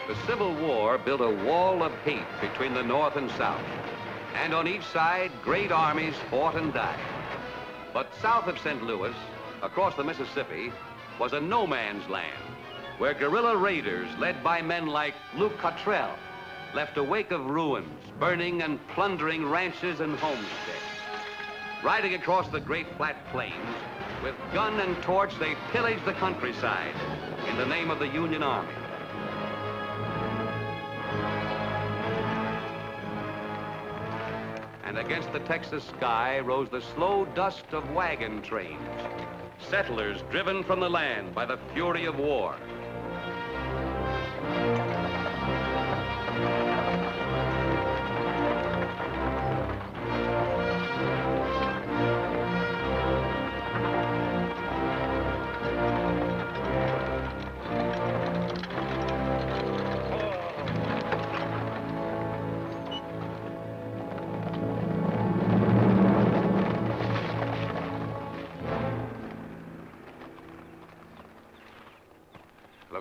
The Civil War built a wall of hate between the North and South. And on each side, great armies fought and died. But south of St. Louis, across the Mississippi, was a no man's land, where guerrilla raiders led by men like Luke Cottrell left a wake of ruins, burning and plundering ranches and homesteads. Riding across the great flat plains, with gun and torch, they pillaged the countryside in the name of the Union Army. And against the Texas sky rose the slow dust of wagon trains, settlers driven from the land by the fury of war.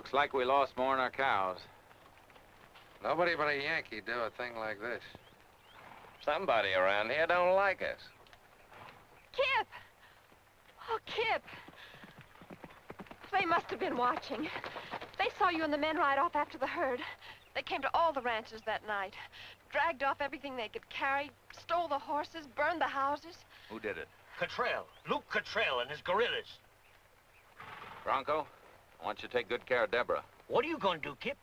Looks like we lost more than our cows. Nobody but a Yankee do a thing like this. Somebody around here don't like us. Kip! Oh, Kip. They must have been watching. They saw you and the men ride off after the herd. They came to all the ranches that night, dragged off everything they could carry, stole the horses, burned the houses. Who did it? Cottrell. Luke Cottrell and his guerrillas. Bronco, I want you to take good care of Deborah. What are you going to do, Kip?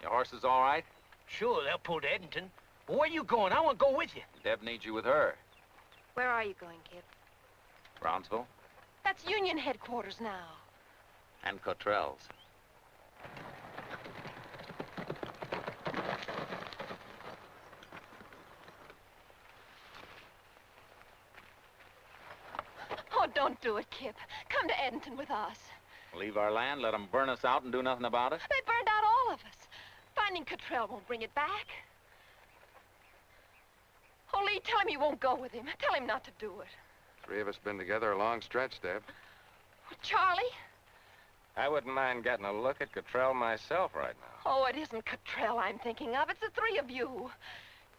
Your horse is all right? Sure, they'll pull to Edenton. But where are you going? I want to go with you. Deb needs you with her. Where are you going, Kip? Brownsville That's Union headquarters now. and Cottrell's. Oh, don't do it, Kip. Come to Edenton with us. Leave our land, let them burn us out and do nothing about it? They burned out all of us. Finding Cottrell won't bring it back. Oh, Lee, tell him you won't go with him. Tell him not to do it. Three of us been together a long stretch, Deb. Charlie? I wouldn't mind getting a look at Cottrell myself right now. Oh, it isn't Cottrell I'm thinking of. It's the three of you.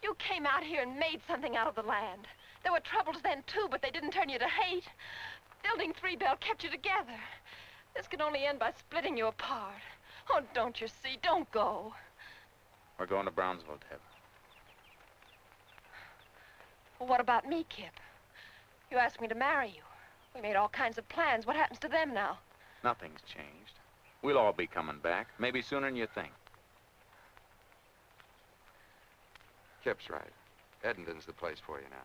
You came out here and made something out of the land. There were troubles then, too, but they didn't turn you to hate. Building Three Bell kept you together. This could only end by splitting you apart. Oh, don't you see? Don't go. We're going to Brownsville, Deb. Well, what about me, Kip? You asked me to marry you. We made all kinds of plans. What happens to them now? Nothing's changed. We'll all be coming back, maybe sooner than you think. Kip's right. Edenton's the place for you now.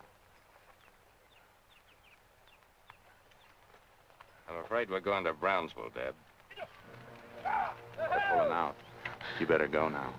I'm afraid we're going to Brownsville, Deb. They're pulling out. You better go now.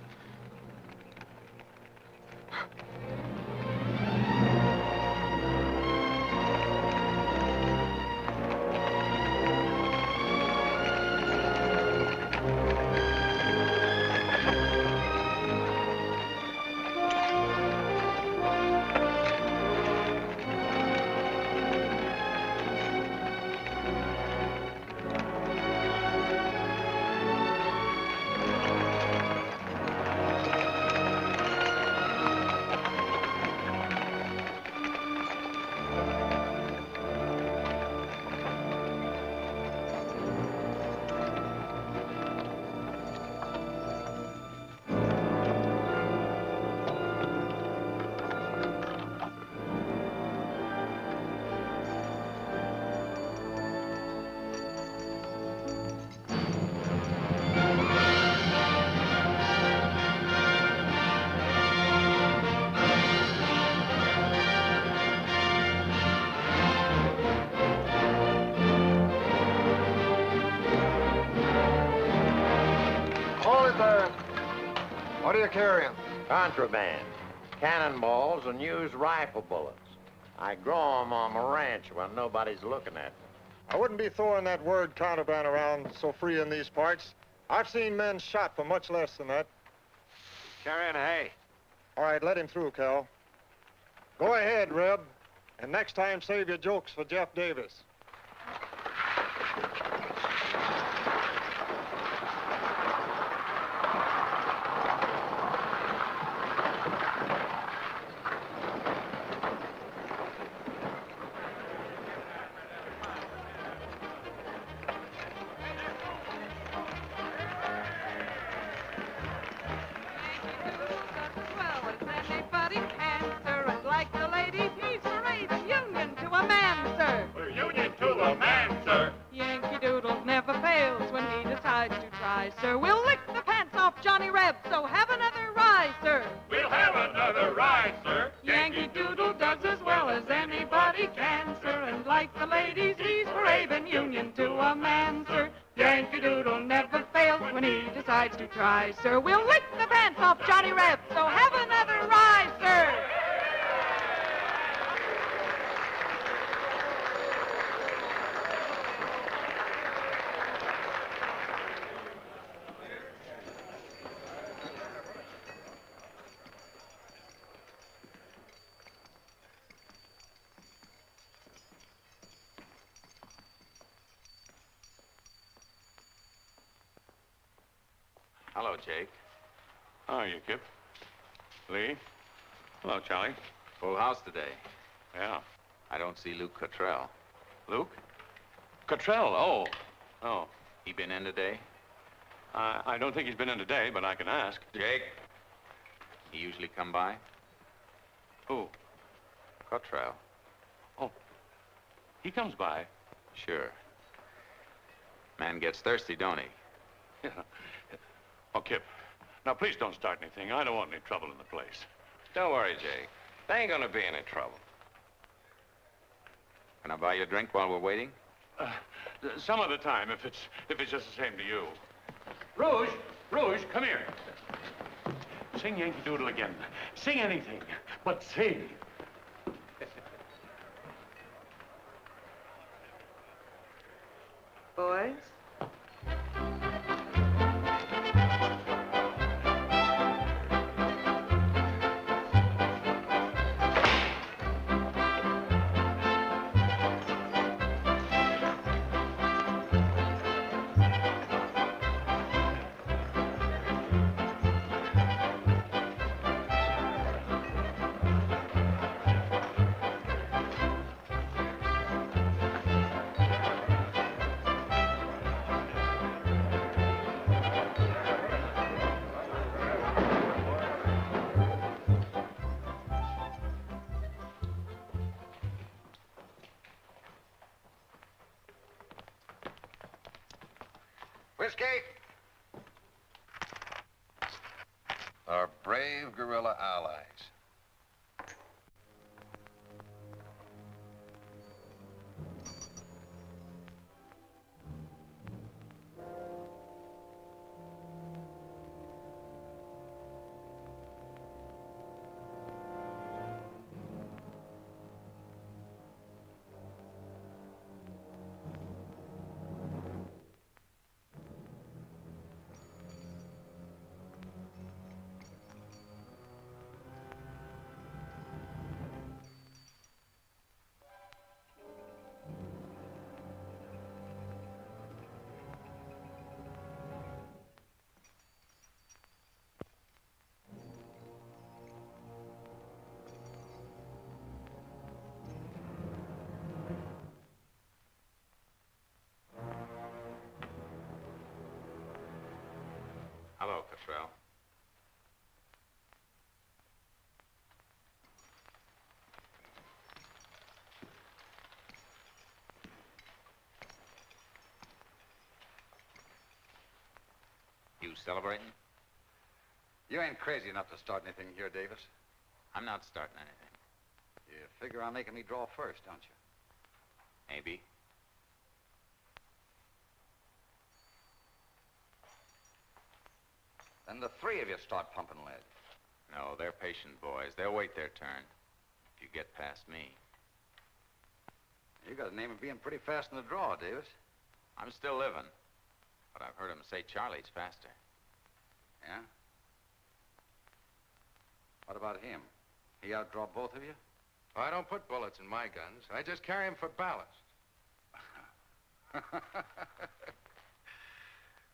What are you carrying? Contraband. Cannonballs and used rifle bullets. I grow them on my ranch when nobody's looking at me. I wouldn't be throwing that word contraband around so free in these parts. I've seen men shot for much less than that. Carrying hay. All right, let him through, Cal. Go ahead, Reb. And next time, save your jokes for Jeff Davis. We'll lick the pants off Johnny Reb, so have another rise, sir. We'll have another ride, sir. Yankee Doodle does as well as anybody can, sir. And like the ladies, he's brave and union to a man, sir. Yankee Doodle never fails when he decides to try, sir. We'll lick the pants off Johnny Reb, so have another rise, sir. Hello, Jake. How are you, Kip? Lee? Hello, Charlie. Full house today. Yeah. I don't see Luke Cottrell. Luke? Cottrell, oh. Oh. He been in today? I don't think he's been in today, but I can ask. Jake? He usually come by? Who? Cottrell. Oh. He comes by. Sure. Man gets thirsty, don't he? Yeah. Oh, Kip, now please don't start anything. I don't want any trouble in the place. Don't worry, Jake. There ain't gonna be any trouble. Can I buy you a drink while we're waiting? Some other time, if it's just the same to you. Rouge, come here. Sing Yankee Doodle again. Sing anything, but sing. Boys? Whiskey. Our brave guerrilla allies. Hello, Cottrell. You celebrating? You ain't crazy enough to start anything here, Davis. I'm not starting anything. You figure on making me draw first, don't you? Maybe. Then the three of you start pumping lead. No, they're patient boys. They'll wait their turn. If you get past me. You got a name of being pretty fast in the draw, Davis. I'm still living. But I've heard 'em say Charlie's faster. Yeah? What about him? He outdraw both of you? I don't put bullets in my guns. I just carry them for ballast.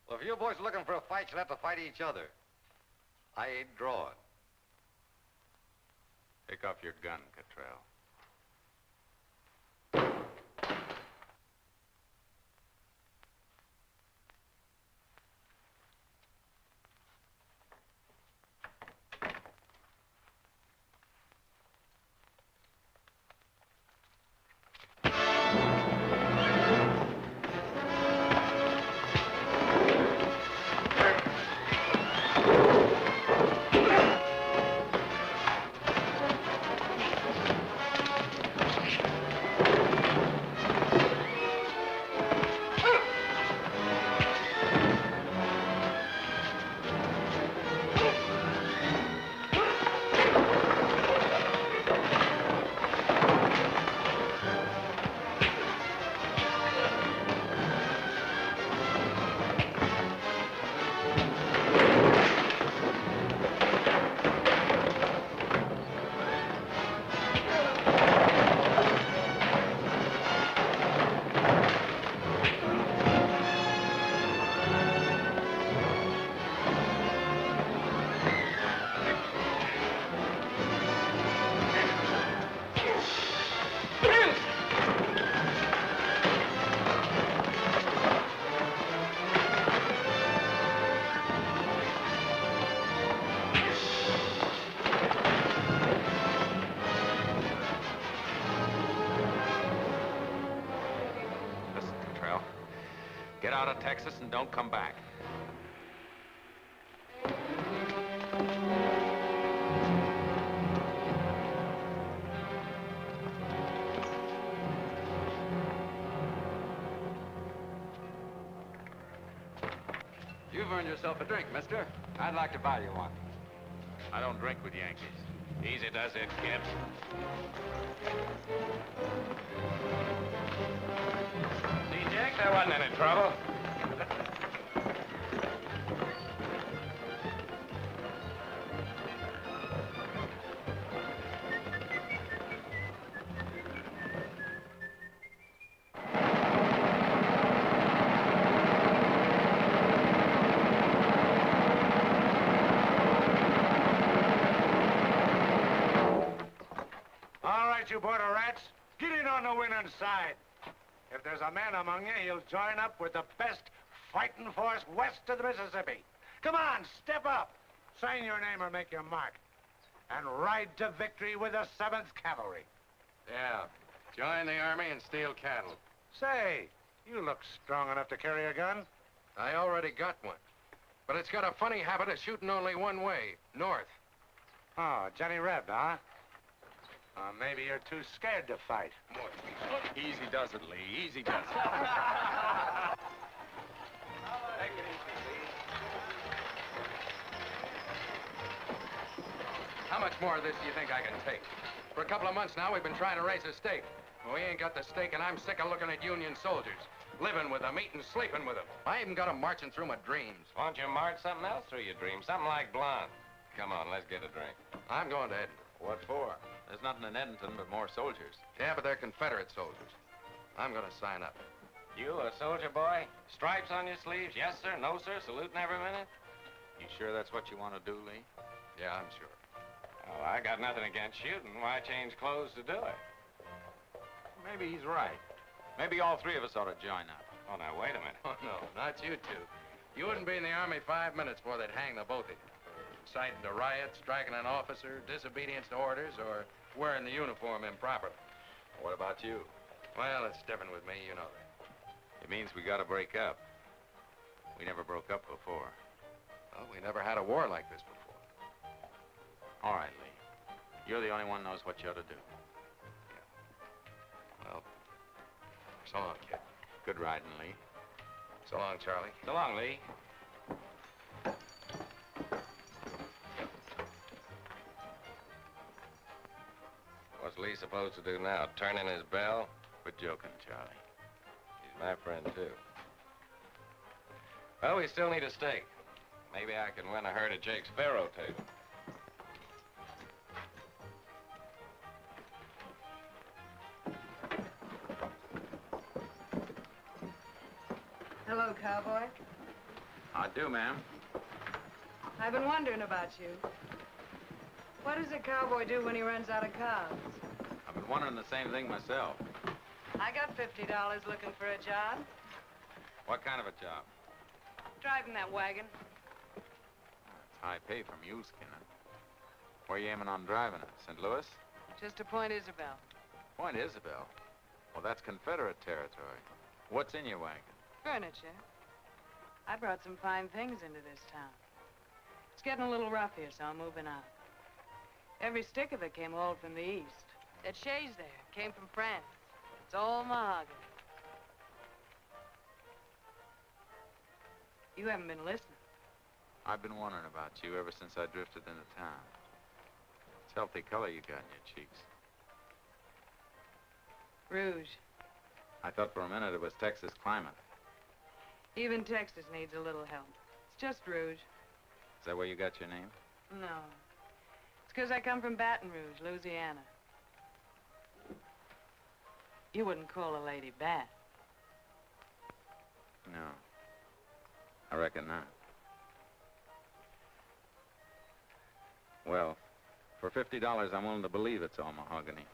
Well, if you boys are looking for a fight, you'll have to fight each other. I ain't drawing. Take off your gun, Cottrell. out of Texas and don't come back. You've earned yourself a drink, mister. I'd like to buy you one. I don't drink with Yankees. Easy does it, Gibbs. See, Jack, there wasn't any trouble. You border rats, get in on the winning side. If there's a man among you, he'll join up with the best fighting force west of the Mississippi. Come on, step up. Sign your name or make your mark. And ride to victory with the 7th Cavalry. Yeah, join the Army and steal cattle. Say, you look strong enough to carry a gun. I already got one. But it's got a funny habit of shooting only one way, north. Oh, Johnny Reb, huh? Maybe you're too scared to fight. Easy does it, Lee. Easy does it. Take it easy, Lee. How much more of this do you think I can take? For a couple of months now, we've been trying to raise a stake. We ain't got the stake, and I'm sick of looking at Union soldiers. Living with them, eating, sleeping with them. I even got them marching through my dreams. Why don't you march something else through your dreams? Something like blonde. Come on, let's get a drink. I'm going to Edinburgh. What for? There's nothing in Edmonton but more soldiers. Yeah, but they're Confederate soldiers. I'm going to sign up. You a soldier boy? Stripes on your sleeves? Yes, sir. No, sir. Saluting every minute? You sure that's what you want to do, Lee? Yeah, I'm sure. Oh, I got nothing against shooting. Why change clothes to do it? Maybe he's right. Maybe all three of us ought to join up. Oh, now, wait a minute. Oh, no, not you two. You wouldn't be in the Army 5 minutes before they'd hang the both of you. Inciting to riots, striking an officer, disobedience to orders, or wearing the uniform improperly. What about you? Well, it's different with me, you know that. It means we got to break up. We never broke up before. Well, we never had a war like this before. All right, Lee. You're the only one who knows what you ought to do. Yeah. Well, so long, kid. Good riding, Lee. So long, Charlie. So long, Lee. What's Lee supposed to do now? Turn in his bell? Quit joking, Charlie. He's my friend, too. Well, we still need a stake. Maybe I can win a herd of Jake's faro table. Hello, cowboy. I do, ma'am. I've been wondering about you. What does a cowboy do when he runs out of cows? I've been wondering the same thing myself. I got $50 looking for a job. What kind of a job? Driving that wagon. It's high pay from you, Skinner. Where are you aiming on driving it? St. Louis? Just to Point Isabel. Point Isabel? Well, that's Confederate territory. What's in your wagon? Furniture. I brought some fine things into this town. It's getting a little rough here, so I'm moving out. Every stick of it came hauled from the east. That chaise there came from France. It's all mahogany. You haven't been listening. I've been wondering about you ever since I drifted into town. It's healthy color you got in your cheeks. Rouge. I thought for a minute it was Texas climate. Even Texas needs a little help. It's just rouge. Is that where you got your name? No. It's because I come from Baton Rouge, Louisiana. You wouldn't call a lady bad. No. I reckon not. Well, for $50, I'm willing to believe it's all mahogany.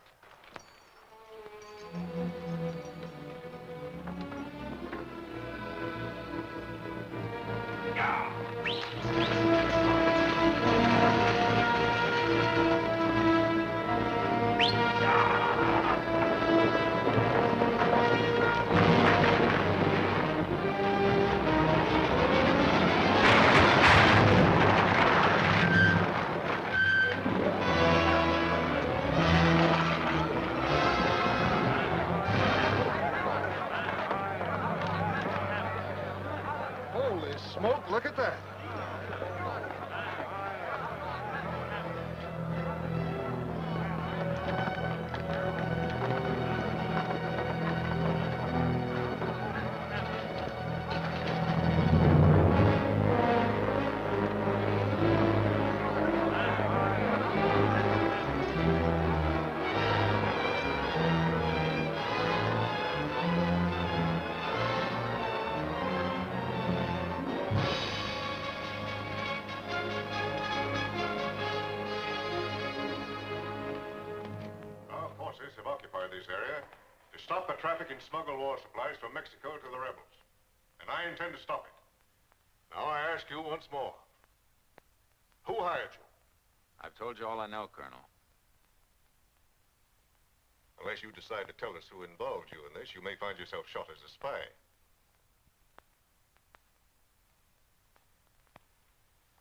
Have occupied this area to stop the traffic in smuggled war supplies from Mexico to the rebels. And I intend to stop it. Now I ask you once more. Who hired you? I've told you all I know, Colonel. Unless you decide to tell us who involved you in this, you may find yourself shot as a spy.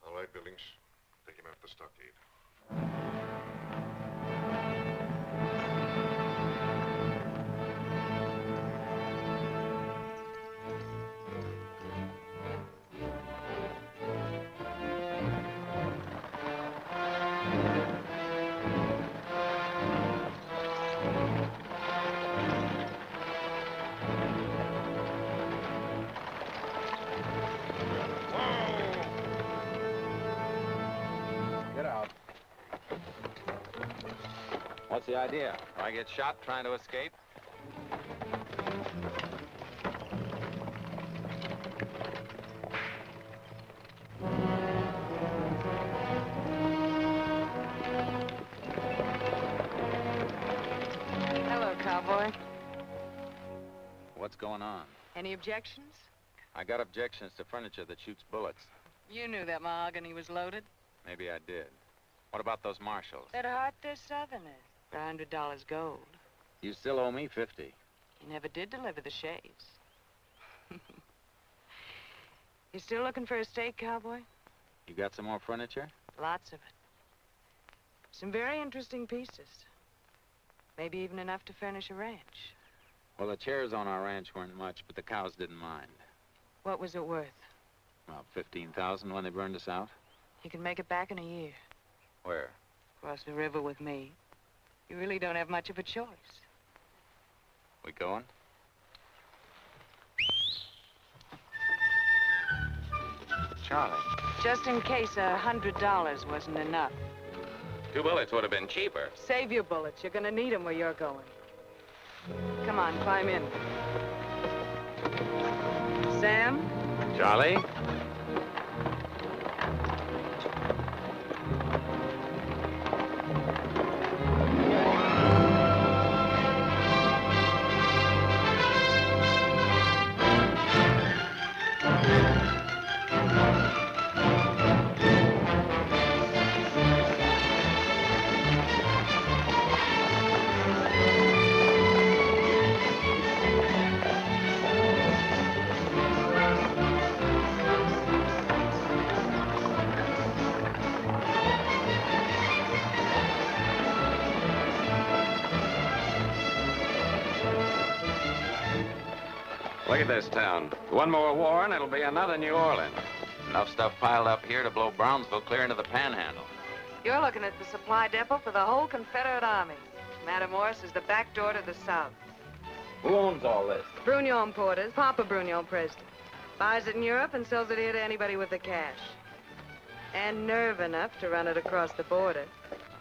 All right, Billings. Take him out the stockade. What's the idea? Do I get shot trying to escape? Hello, cowboy. What's going on? Any objections? I got objections to furniture that shoots bullets. You knew that mahogany was loaded. Maybe I did. What about those marshals? At heart, they're Southerners. For $100 gold. You still owe me 50. You never did deliver the shaves. You still looking for a steak, cowboy? You got some more furniture? Lots of it. Some very interesting pieces. Maybe even enough to furnish a ranch. Well, the chairs on our ranch weren't much, but the cows didn't mind. What was it worth? About $15,000 when they burned us out. You can make it back in a year. Where? Across the river with me. You really don't have much of a choice. We going? Charlie. Just in case $100 wasn't enough. 2 bullets would have been cheaper. Save your bullets. You're gonna need them where you're going. Come on, climb in. Sam? Charlie? Look at this town. One more war and it'll be another New Orleans. Enough stuff piled up here to blow Brownsville clear into the Panhandle. You're looking at the supply depot for the whole Confederate Army. Matamoros is the back door to the south. Who owns all this? Brunion importers, Papa Brunion president. Buys it in Europe and sells it here to anybody with the cash. And nerve enough to run it across the border.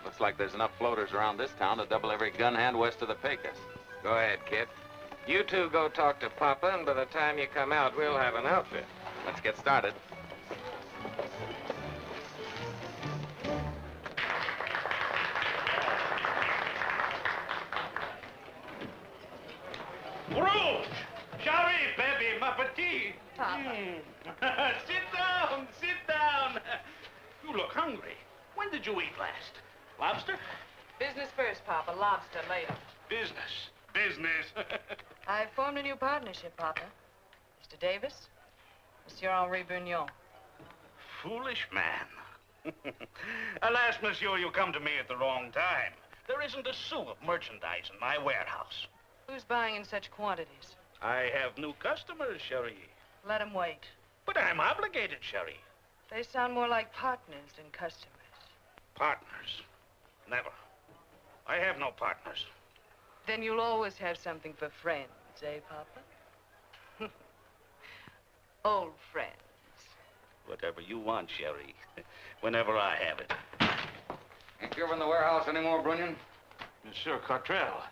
Looks like there's enough floaters around this town to double every gun hand west of the Pecos. Go ahead, kid. You two go talk to Papa, and by the time you come out, we'll have an outfit. Let's get started. Rouge! J'arrive, baby, ma petite. Papa. Sit down. You look hungry. When did you eat last? Lobster? Business first, Papa. Lobster later. Business. I've formed a new partnership, Papa. Mr. Davis, Monsieur Henri Brunion. Foolish man. Alas, monsieur, you come to me at the wrong time. There isn't a sou of merchandise in my warehouse. Who's buying in such quantities? I have new customers, Cherie. Let him wait. But I'm obligated, Cherie. They sound more like partners than customers. Partners? Never. I have no partners. Then you'll always have something for friends, eh, Papa? Old friends. Whatever you want, Sherry. Whenever I have it. Ain't you over in the warehouse anymore, Brunion? Monsieur Cottrell.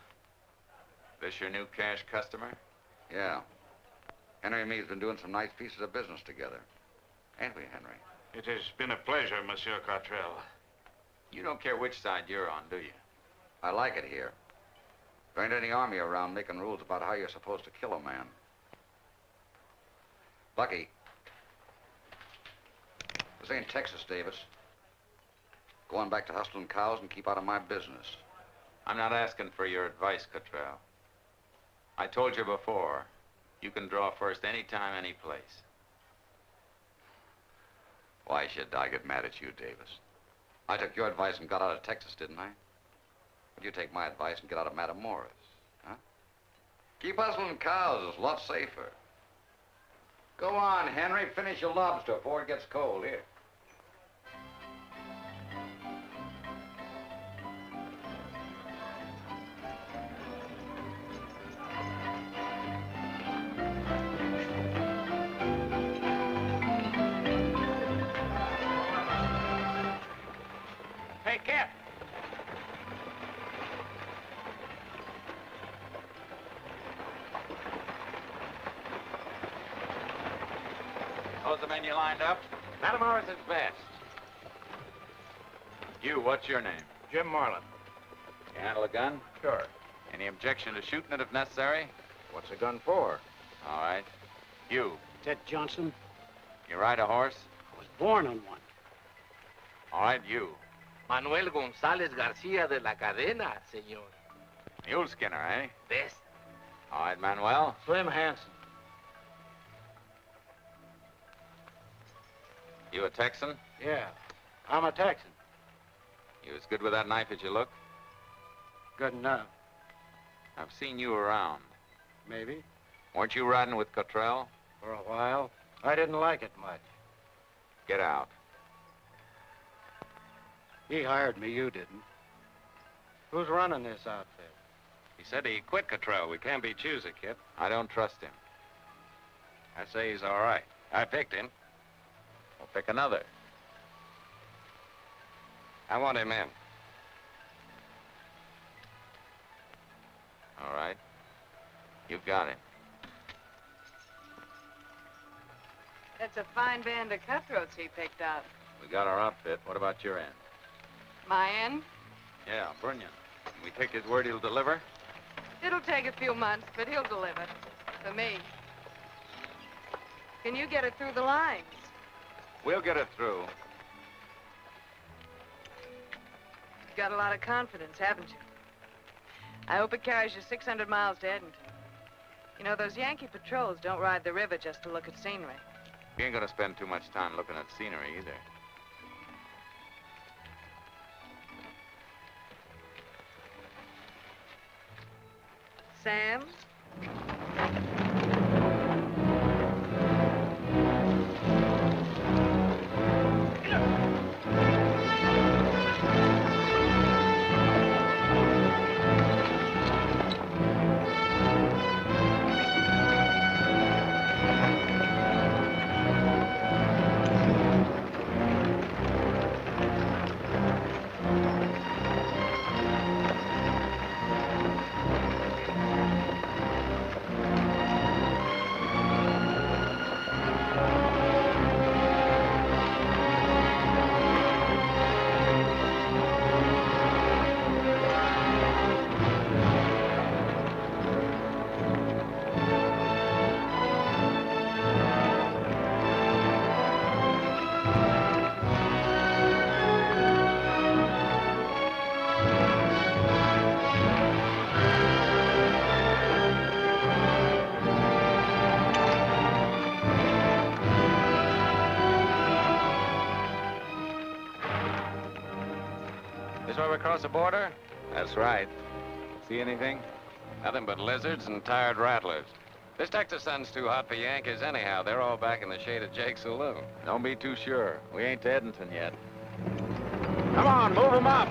This your new cash customer? Yeah. Henry and me's been doing some nice pieces of business together. Ain't we, Henry? It has been a pleasure, Monsieur Cottrell. You don't care which side you're on, do you? I like it here. There ain't any army around making rules about how you're supposed to kill a man. Bucky. This ain't Texas, Davis. Go on back to hustling cows and keep out of my business. I'm not asking for your advice, Cottrell. I told you before, you can draw first anytime, any place. Why should I get mad at you, Davis? I took your advice and got out of Texas, didn't I? Would you take my advice and get out of Matamoras, huh? Keep hustling cows. It's a lot safer. Go on, Henry. Finish your lobster before it gets cold. Here. Hey, Cap. Those the men you lined up? Matamoras is best. You, what's your name? Jim Marlin. You handle a gun? Sure. Any objection to shooting it if necessary? What's a gun for? All right. You. Ted Johnson. You ride a horse? I was born on one. All right, you. Manuel González García de la Cadena, señor. Mule skinner, eh? Best. All right, Manuel. Slim Hansen. You a Texan? Yeah, I'm a Texan. You as good with that knife as you look? Good enough. I've seen you around. Maybe. Weren't you riding with Cottrell? For a while. I didn't like it much. Get out. He hired me, you didn't. Who's running this outfit? He said he quit Cottrell. We can't be choosy, kid. I don't trust him. I say he's all right. I picked him. Well, pick another. I want him in. All right. You've got him. That's a fine band of cutthroats he picked out. We got our outfit. What about your end? My end? Yeah, Brunion. Can we take his word he'll deliver? It'll take a few months, but he'll deliver. For me. Can you get it through the lines? We'll get it through. You've got a lot of confidence, haven't you? I hope it carries you 600 miles to Edmonton. You know, those Yankee patrols don't ride the river just to look at scenery. We ain't gonna spend too much time looking at scenery either. Sam? This where we cross the border? That's right. See anything? Nothing but lizards and tired rattlers. This Texas sun's too hot for Yankees anyhow. They're all back in the shade of Jake's saloon. Don't be too sure. We ain't to Edenton yet. Come on, move 'em up.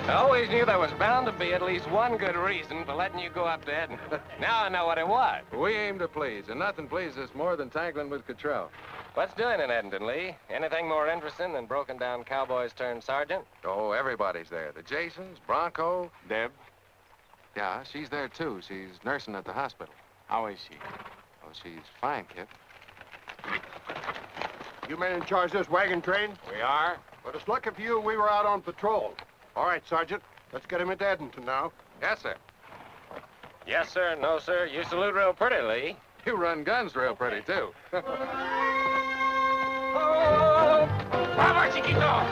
I always knew there was bound to be at least one good reason for letting you go up to Edenton. Now I know what it was. We aim to please, and nothing pleases us more than tangling with Cottrell. What's doing in Edenton, Lee? Anything more interesting than broken down cowboys turned sergeant? Oh, everybody's there. The Jasons, Bronco. Deb? Yeah, she's there, too. She's nursing at the hospital. How is she? Oh, she's fine, Kip. You men in charge of this wagon train? We are. Well, it's lucky for you we were out on patrol. All right, Sergeant. Let's get him into Edenton now. Yes, sir. Yes, sir. No, sir. You salute real pretty, Lee. You run guns real pretty, too. Oh! Vamos, chiquito!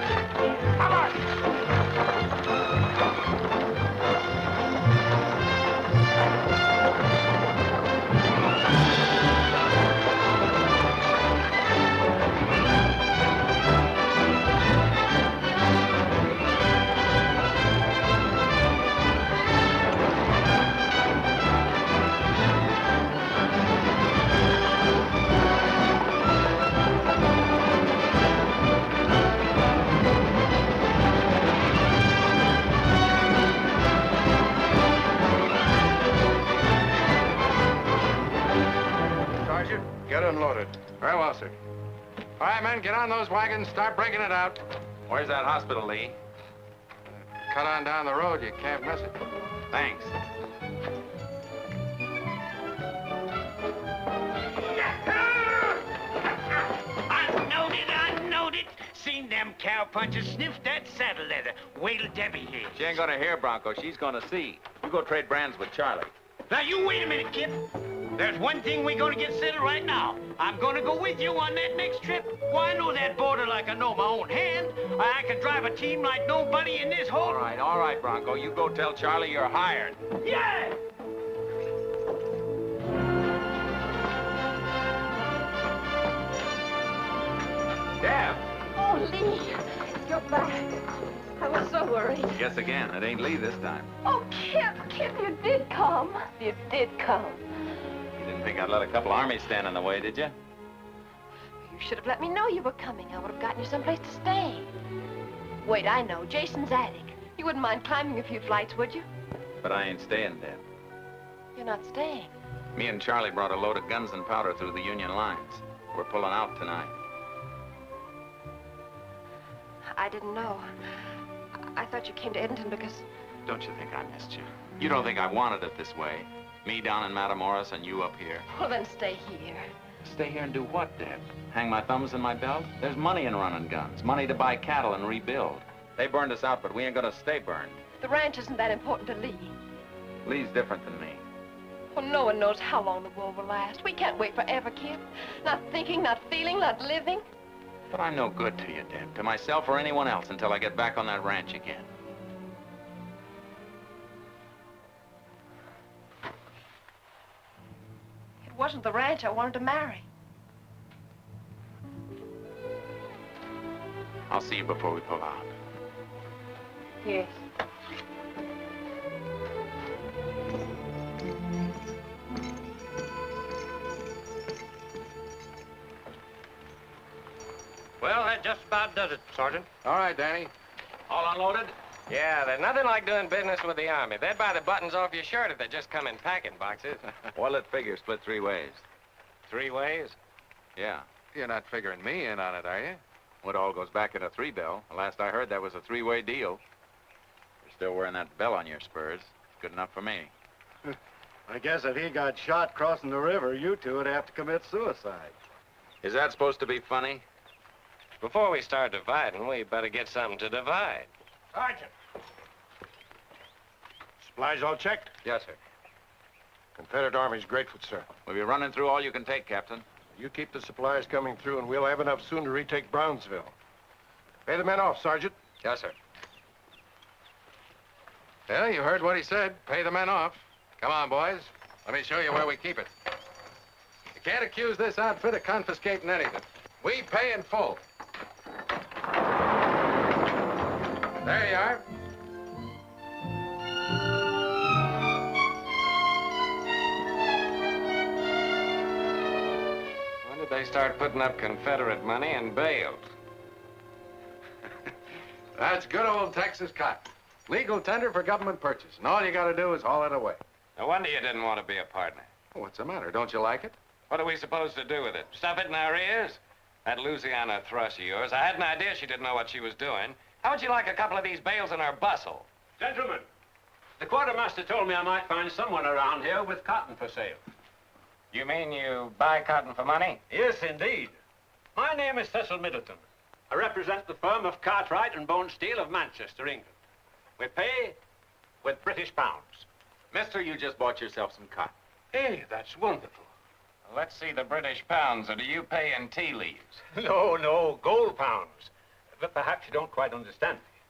Vamos! Get unloaded. Very well, sir. All right, men, get on those wagons. Start breaking it out. Where's that hospital, Lee? Cut on down the road. You can't miss it. Thanks. Unloaded. Seen them cowpunchers sniff that saddle leather. Wait till Debbie hears. She ain't gonna hear, Bronco. She's gonna see. You go trade brands with Charlie. Now, you wait a minute, Kip. There's one thing we're gonna get settled right now. I'm gonna go with you on that next trip. Why, I know that border like I know my own hand. I can drive a team like nobody in this whole... All right, Bronco. You go tell Charlie you're hired. Yeah! Deb! Oh, Lee, your back. I was so worried. Guess again, it ain't Lee this time. Oh, Kip, you did come. You did come. You didn't think I'd let a couple armies stand in the way, did you? You should have let me know you were coming. I would have gotten you someplace to stay. Wait, I know. Jason's attic. You wouldn't mind climbing a few flights, would you? But I ain't staying there. You're not staying. Me and Charlie brought a load of guns and powder through the Union lines. We're pulling out tonight. I didn't know. I thought you came to Edenton because... Don't you think I missed you? You don't think I wanted it this way? Me down in Matamoros and you up here. Well, then stay here. Stay here and do what, Deb? Hang my thumbs in my belt? There's money in running guns. Money to buy cattle and rebuild. They burned us out, but we ain't gonna stay burned. The ranch isn't that important to Lee. Lee's different than me. Well, no one knows how long the war will last. We can't wait forever, Kip. Not thinking, not feeling, not living. But I'm no good to you, Deb, to myself or anyone else until I get back on that ranch again. It wasn't the ranch I wanted to marry. I'll see you before we pull out. Yes. Well, that just about does it, Sergeant. All right, Danny. All unloaded? Yeah, there's nothing like doing business with the Army. They'd buy the buttons off your shirt if they just come in packing boxes. What'll it figure split 3 ways? 3 ways? Yeah. You're not figuring me in on it, are you? It all goes back in a 3-bell. Last I heard, that was a 3-way deal. You're still wearing that bell on your spurs. Good enough for me. I guess if he got shot crossing the river, you two would have to commit suicide. Is that supposed to be funny? Before we start dividing, we better get something to divide. Sergeant. Supplies all checked? Yes, sir. Confederate Army's grateful, sir. We'll be running through all you can take, Captain. You keep the supplies coming through, and we'll have enough soon to retake Brownsville. Pay the men off, Sergeant. Yes, sir. Yeah, you heard what he said. Pay the men off. Come on, boys. Let me show you where we keep it. You can't accuse this outfit of confiscating anything. We pay in full. There you are. When did they start putting up Confederate money and bales? That's good old Texas cotton. Legal tender for government purchase. And all you got to do is haul it away. No wonder you didn't want to be a partner. What's the matter? Don't you like it? What are we supposed to do with it? Stuff it in our ears? That Louisiana thrush of yours, I had an idea she didn't know what she was doing. How would you like a couple of these bales in our bustle? Gentlemen, the quartermaster told me I might find someone around here with cotton for sale. You mean you buy cotton for money? Yes, indeed. My name is Cecil Middleton. I represent the firm of Cartwright and Bone Steel of Manchester, England. We pay with British pounds. Mister, you just bought yourself some cotton. Hey, that's wonderful. Let's see the British pounds, or do you pay in tea leaves? No, gold pounds. But perhaps you don't quite understand me.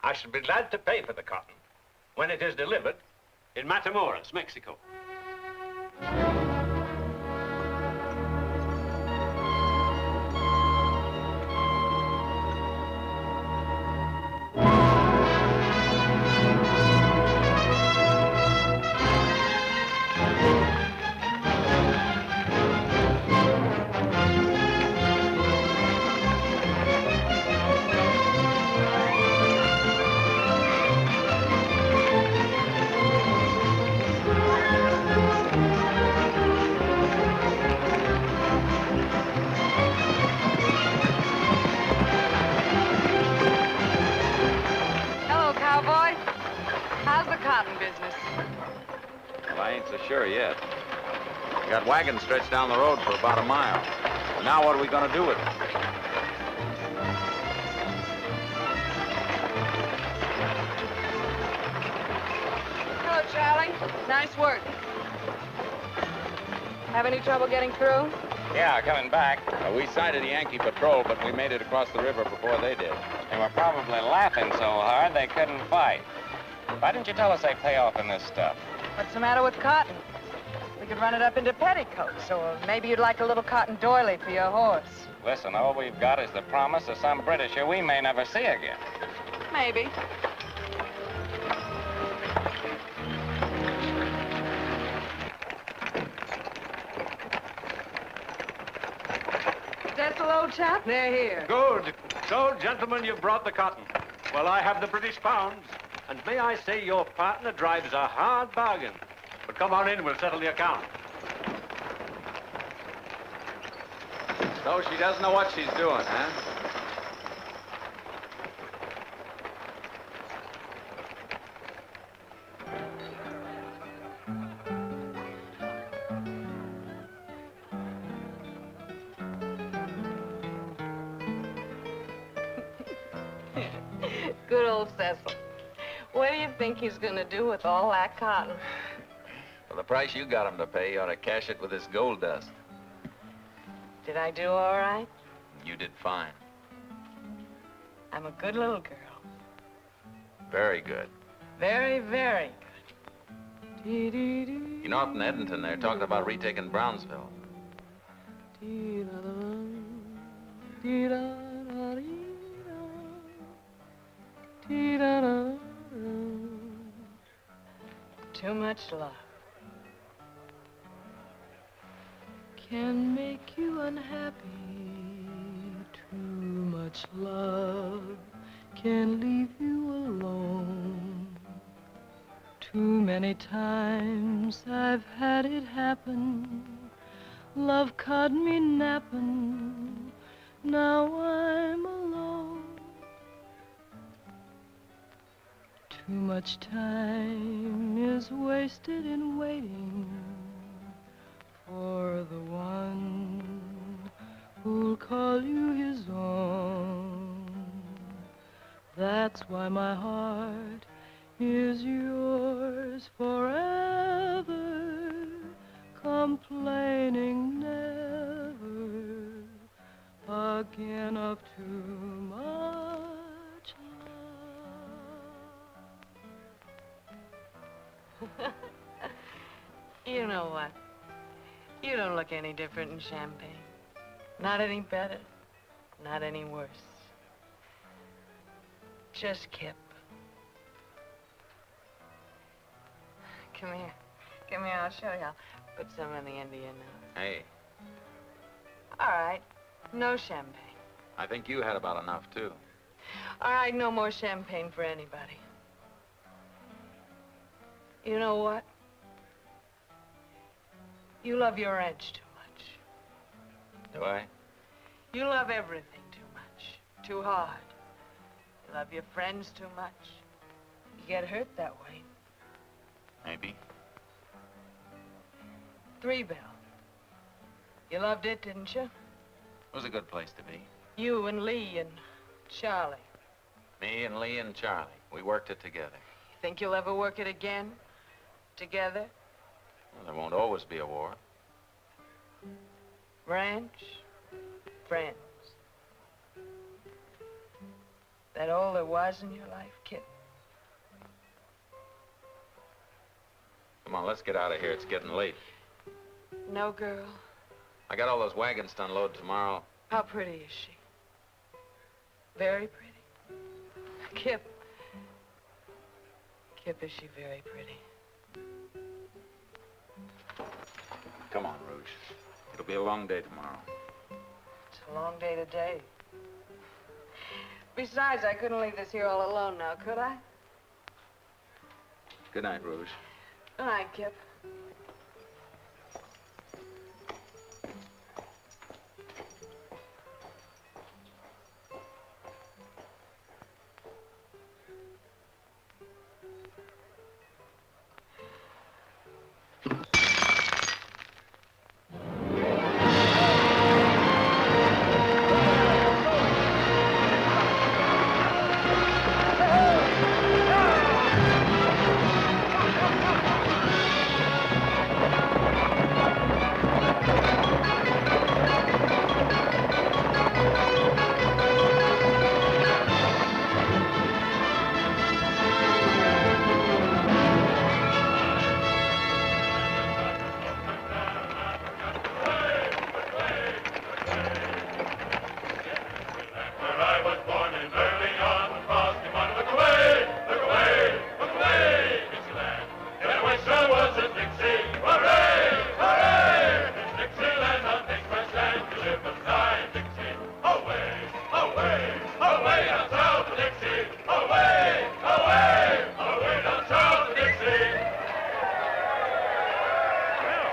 I shall be glad to pay for the cotton when it is delivered in Matamoros, Mexico. Sure yet. We got wagons stretched down the road for about a mile. And now what are we going to do with it? Hello, Charlie. Nice work. Have any trouble getting through? Yeah, coming back. We sighted a Yankee patrol, but we made it across the river before they did. They were probably laughing so hard they couldn't fight. Why didn't you tell us they pay off in this stuff? What's the matter with cotton? We could run it up into petticoats, or maybe you'd like a little cotton doily for your horse. Listen, all we've got is the promise of some Britisher we may never see again. Maybe. Cecil, old chap, they're here. Good. So, gentlemen, you've brought the cotton. Well, I have the British pounds. And may I say your partner drives a hard bargain. But come on in, we'll settle the account. So she doesn't know what she's doing, huh? Good old Cecil. What do you think he's gonna do with all that cotton? For the price you got him to pay, you ought to cash it with his gold dust. Did I do all right? You did fine. I'm a good little girl. Very good. Very, very good. You know, up in Edmonton, they're talking about retaking Brownsville. Too much love can make you unhappy. Too much love can leave you alone. Too many times I've had it happen. Love caught me napping. Now I'm alone. Too much time is wasted in waiting for the one who'll call you his own. That's why my heart is yours forever, complaining never again of too much love. You know what? You don't look any different in champagne. Not any better, not any worse. Just Kip. Come here. Come here, I'll show you. I'll put some on the end of your nose. Hey, All right, no champagne. I think you had about enough, too. All right, no more champagne for anybody. You know what? You love your ranch too much. Do I? You love everything too much, too hard. You love your friends too much. You get hurt that way. Maybe. 3-Bell. You loved it, didn't you? It was a good place to be. You and Lee and Charlie. Me and Lee and Charlie. We worked it together. You think you'll ever work it again? Together? Well, there won't always be a war. Ranch? Friends. That all there was in your life, Kip? Come on, let's get out of here. It's getting late. No, girl. I got all those wagons to unload tomorrow. How pretty is she? Very pretty. Kip. Kip, is she very pretty? Come on, Rouge. It'll be a long day tomorrow. It's a long day today. Besides, I couldn't leave this here all alone now, could I? Good night, Rouge. Good night, Kip.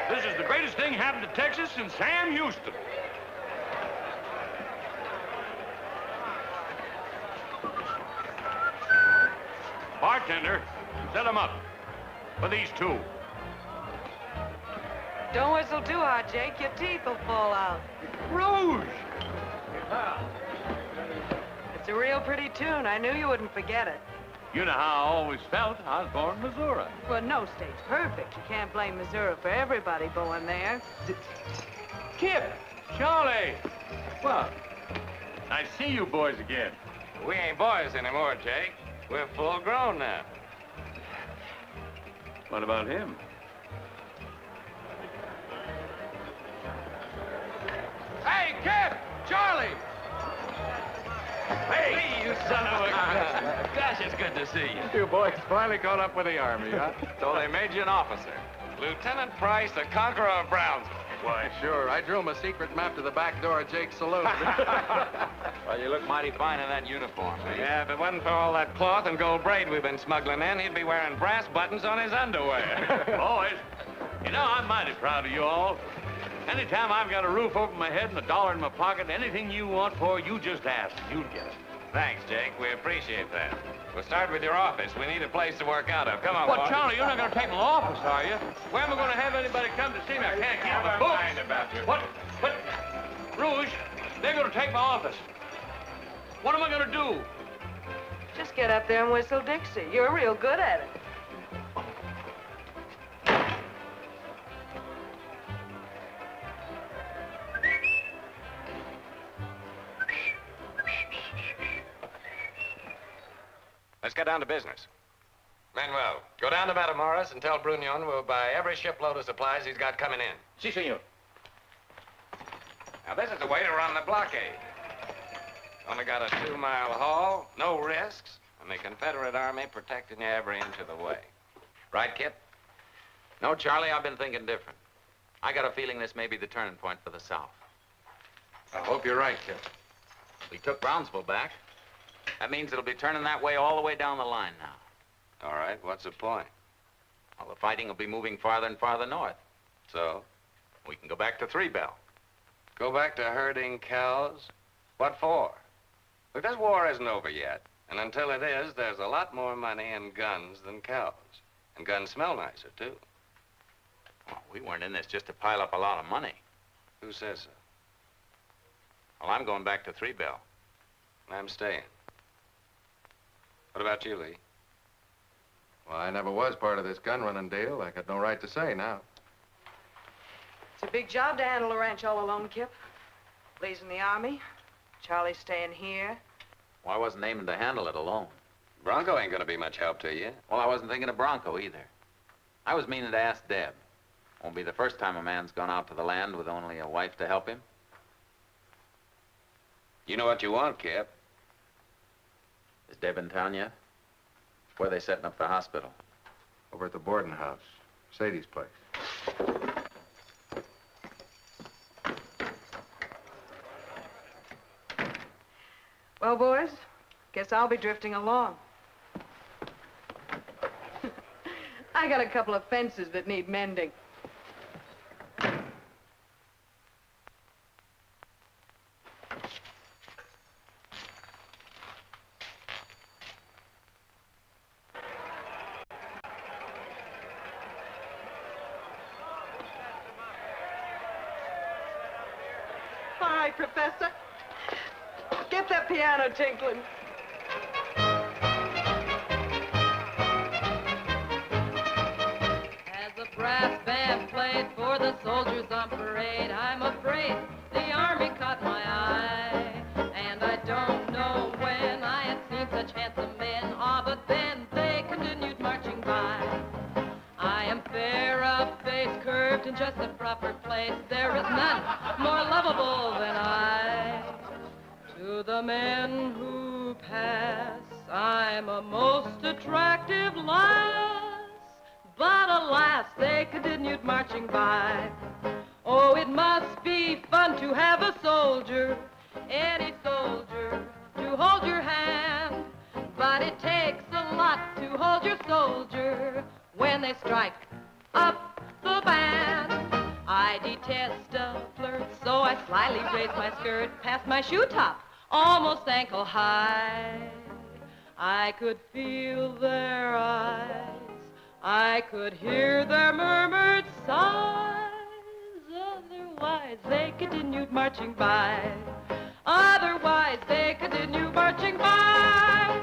This is the greatest thing happened to Texas since Sam Houston. Bartender, set them up for these two. Don't whistle too hard, Jake. Your teeth will fall out. Rouge! It's a real pretty tune. I knew you wouldn't forget it. You know how I always felt. I was born in Missouri. Well, no state's perfect. You can't blame Missouri for everybody born there. Kip! Charlie! Well, I see you boys again. We ain't boys anymore, Jake. We're full grown now. What about him? Hey, Kip! Charlie! Hey, you son of a gun. Gosh, it's good to see you. You boys finally caught up with the Army, huh? So they made you an officer. Lieutenant Price, the conqueror of Brownsville. Why, sure. I drew him a secret map to the back door of Jake's saloon. Well, you look mighty fine in that uniform. Eh? Yeah, if it wasn't for all that cloth and gold braid we've been smuggling in, he'd be wearing brass buttons on his underwear. Boys, you know, I'm mighty proud of you all. Anytime I've got a roof over my head and $1 in my pocket, anything you want for, you just ask. You'll get it. Thanks, Jake. We appreciate that. We'll start with your office. We need a place to work out of. Come on, What, boy. Charlie, you're not going to take my office, are you? Where am I going to have anybody come to see me? I can't keep my books. About you. What? Rouge, they're going to take my office. What am I going to do? Just get up there and whistle Dixie. You're real good at it. Let's get down to business. Manuel, go down to Matamoros and tell Brunion we'll buy every shipload of supplies he's got coming in. Si, senor. Now, this is the way to run the blockade. Only got a 2-mile haul, no risks, and the Confederate Army protecting you every inch of the way. Right, Kip? No, Charlie, I've been thinking different. I got a feeling this may be the turning point for the South. I hope you're right, Kip. We took Brownsville back. That means it'll be turning that way all the way down the line now. All right, what's the point? Well, the fighting will be moving farther and farther north. So? We can go back to Three Bell. Go back to herding cows? What for? Look, this war isn't over yet. And until it is, there's a lot more money in guns than cows. And guns smell nicer, too. Well, we weren't in this just to pile up a lot of money. Who says so? Well, I'm going back to Three Bell. I'm staying. What about you, Lee? Well, I never was part of this gun-running deal. I got no right to say now. It's a big job to handle a ranch all alone, Kip. Lee's in the Army. Charlie's staying here. Well, I wasn't aiming to handle it alone. Bronco ain't gonna be much help to you. Well, I wasn't thinking of Bronco either. I was meaning to ask Deb. Won't be the first time a man's gone out to the land with only a wife to help him. You know what you want, Kip. Is Deb in town yet? Where are they setting up the hospital? Over at the boarding house. Sadie's place. Well, boys, guess I'll be drifting along. I got a couple of fences that need mending. Hi, Professor. Get that piano tinkling. As the brass band played for the soldiers on parade, I'm afraid the Army caught my eye. And I don't know when I had seen such handsome men, but then they continued marching by. I am fair of face, curved in just the proper place. There is none more lovable than I. To the men who pass, I'm a most attractive lass. But alas, they continued marching by. Oh, it must be fun to have a soldier, any soldier, to hold your hand. But it takes a lot to hold your soldier when they strike up the band. detest a flirt, so I slyly raised my skirt past my shoe top, almost ankle high. I could feel their eyes, I could hear their murmured sighs. Otherwise, they continued marching by. Otherwise, they continued marching by.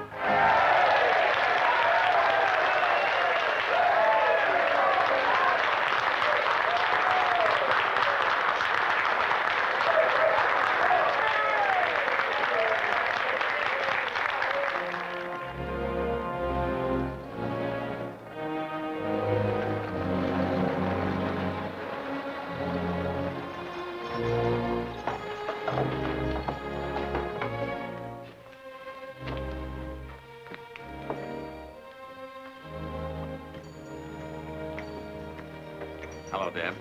Hello, Deb.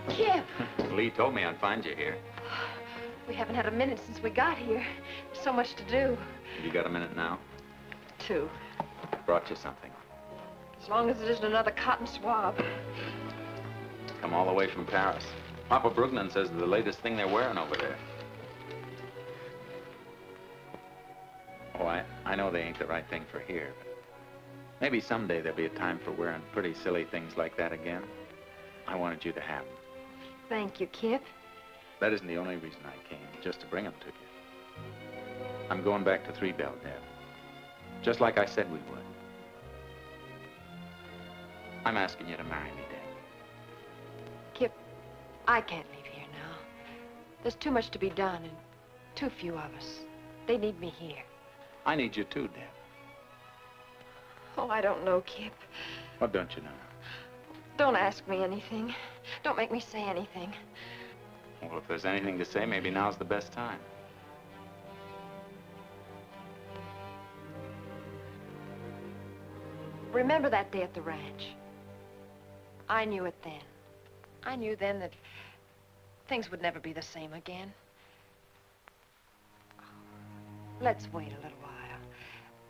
Kip, Lee told me I'd find you here. we haven't had a minute since we got here. There's so much to do. You got a minute now? 2. Brought you something. As long as it isn't another cotton swab. Come all the way from Paris. Papa Brugman says they're the latest thing they're wearing over there. Oh, I know they ain't the right thing for here, but maybe someday there'll be a time for wearing pretty silly things like that again. I wanted you to have them. Thank you, Kip. That isn't the only reason I came, just to bring them to you. I'm going back to Three Bell, Deb. Just like I said we would. I'm asking you to marry me, Deb. Kip, I can't leave here now. There's too much to be done and too few of us. They need me here. I need you too, Deb. Oh, I don't know, Kip. What don't you know? Don't ask me anything. Don't make me say anything. Well, if there's anything to say, maybe now's the best time. Remember that day at the ranch? I knew it then. I knew then that things would never be the same again. Let's wait a little while.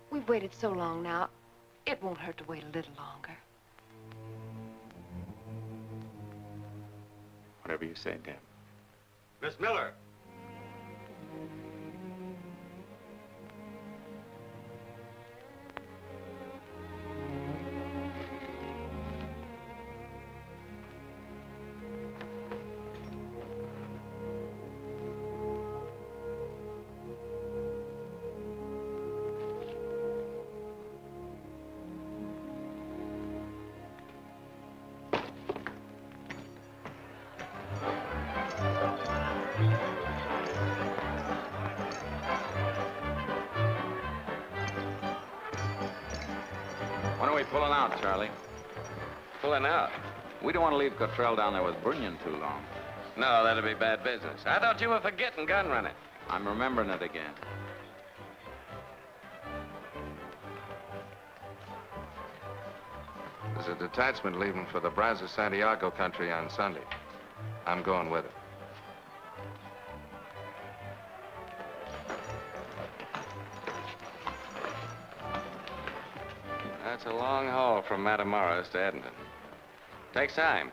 We've waited so long now, it won't hurt to wait a little longer. Whatever you say, Deb. Miss Miller. When are we pulling out, Charlie? Pulling out? We don't want to leave Cottrell down there with Brunion too long. No, that'd be bad business. I thought you were forgetting gun running. I'm remembering it again. There's a detachment leaving for the Brazos Santiago country on Sunday. I'm going with it. That's a long haul from Matamoros to Edmonton. Takes time.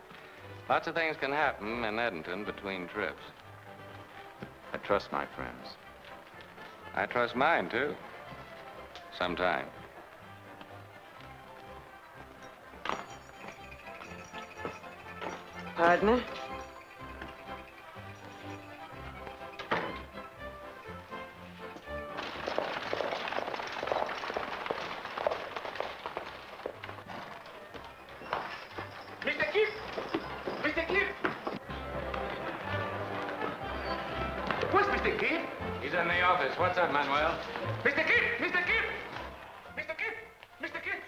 Lots of things can happen in Edmonton between trips. I trust my friends. I trust mine, too. Sometime. Partner? Mr. Kip! Mr. Kip! Where's Mr. Kip? He's in the office. What's up, Manuel? Mr. Kip! Mr. Kip! Mr. Kip! Mr. Kip!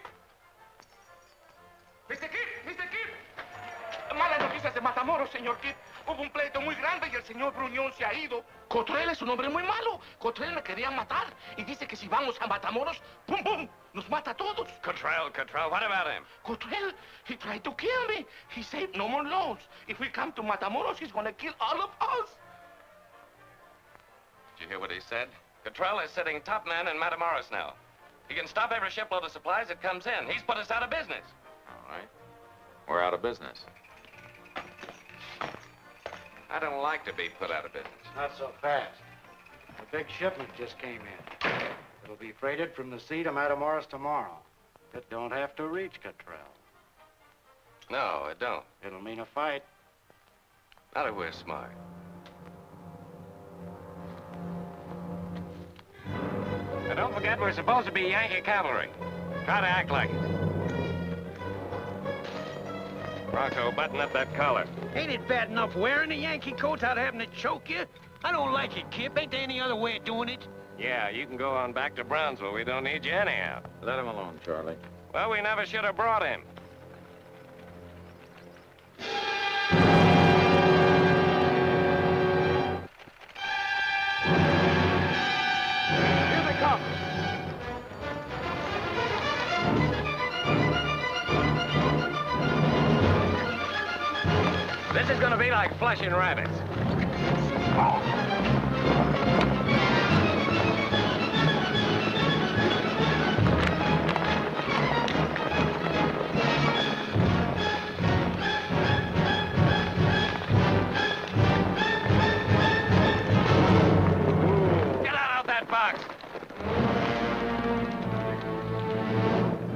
Mr. Kip! Mr. Kip! Malas noticias de Matamoros, señor Kip. Hubo un pleito muy grande y el señor Bruñón se ha ido. Cottrell es un hombre muy malo. Cottrell me quería matar y dice que si vamos a Matamoros, ¡pum, pum!, nos mata a todos. Cottrell, what about him? Cottrell, he tried to kill me. He said no more loans. If we come to Matamoros, he's gonna kill all of us. Did you hear what he said? Cottrell is sitting top man in Matamoros now. He can stop every shipload of supplies that comes in. He's put us out of business. All right. We're out of business. I don't like to be put out of business. Not so fast. A big shipment just came in. It'll be freighted from the sea to Matamoros tomorrow. It don't have to reach Cottrell. No, it don't. It'll mean a fight. Not if we're smart. And don't forget, we're supposed to be Yankee cavalry. Try to act like it. Rocco, button up that collar. Ain't it bad enough wearing a Yankee coat without having to choke you? I don't like it, Kip. Ain't there any other way of doing it? Yeah, you can go on back to Brownsville. We don't need you anyhow. Let him alone, Charlie. Well, we never should have brought him. Here they come. This is gonna be like flushing rabbits. Get out of that box.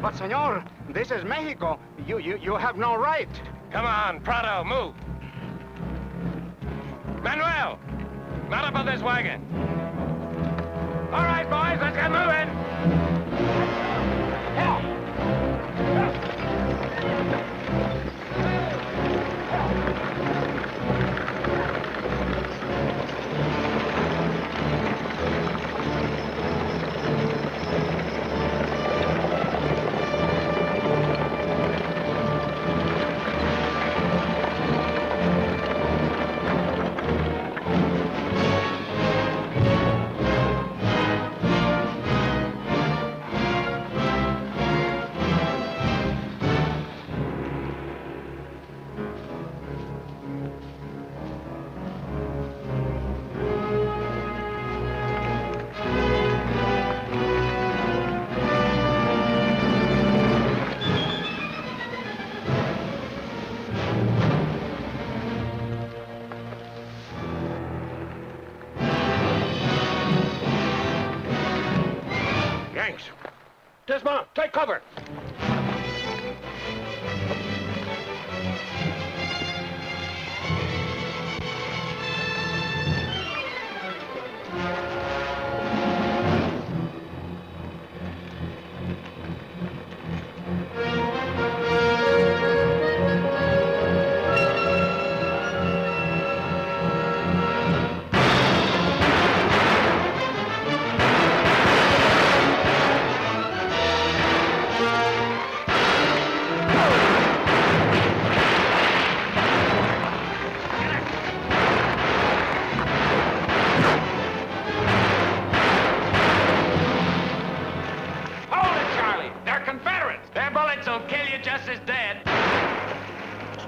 But, senor, this is Mexico. You have no right. Come on, Prado, move. Manuel, mount up on this wagon. All right, boys, let's get moving. Dismount. Take cover.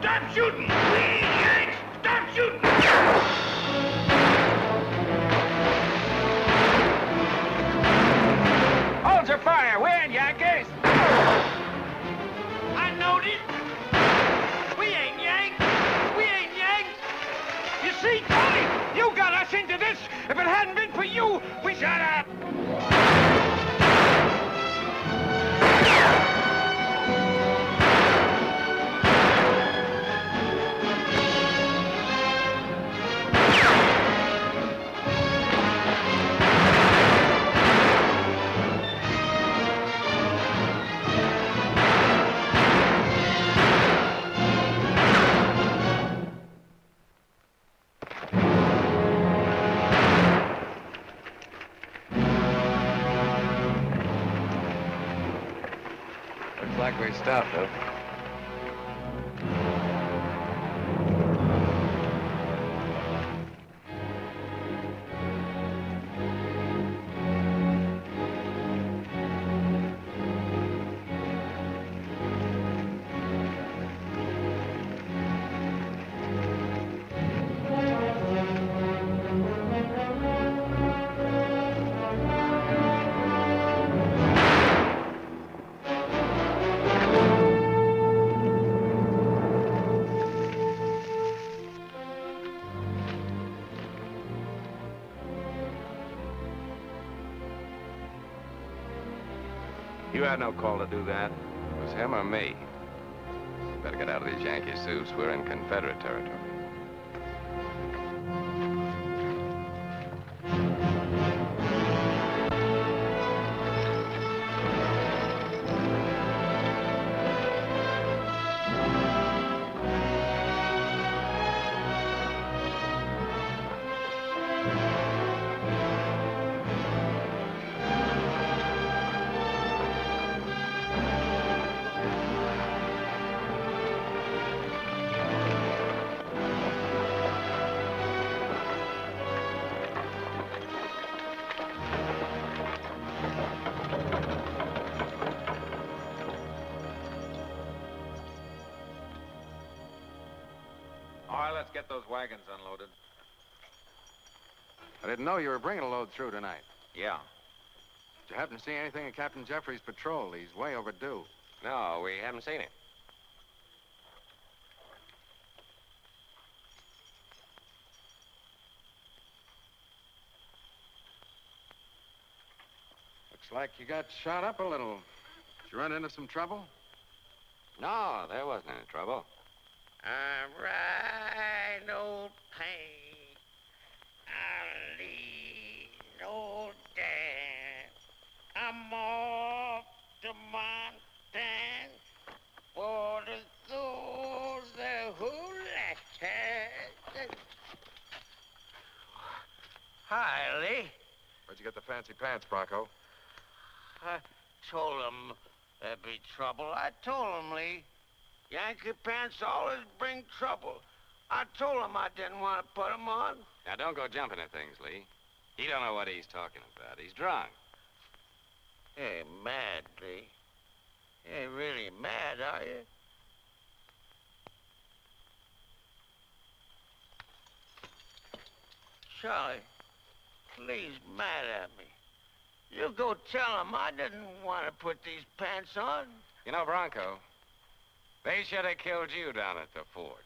Stop shooting! Please, Yanks! Stop shooting! Hold your fire! We're in, Yankees! I know this! We ain't Yanks! We ain't Yanks! You see, Tony, you got us into this! If it hadn't been for you, we shut up! Looks like we stopped, though. You had no call to do that. It was him or me. Better get out of these Yankee suits. We're in Confederate territory. Let's get those wagons unloaded. I didn't know you were bringing a load through tonight. Yeah. Did you happen to see anything of Captain Jeffrey's patrol? He's way overdue. No, we haven't seen him. Looks like you got shot up a little. Did you run into some trouble? No, there wasn't any trouble. I'm right, old pain. I'll leave no dance. I'm off to Montana for the souls that who left her. Hi, Lee. Where'd you get the fancy pants, Bronco? I told him there'd be trouble. I told him, Lee. Yankee pants always bring trouble. I told him I didn't want to put them on. Now, don't go jumping at things, Lee. He don't know what he's talking about. He's drunk. You ain't mad, Lee. You ain't really mad, are you? Charlie, Lee's mad at me. You go tell him I didn't want to put these pants on. You know, Bronco, they should have killed you down at the fort.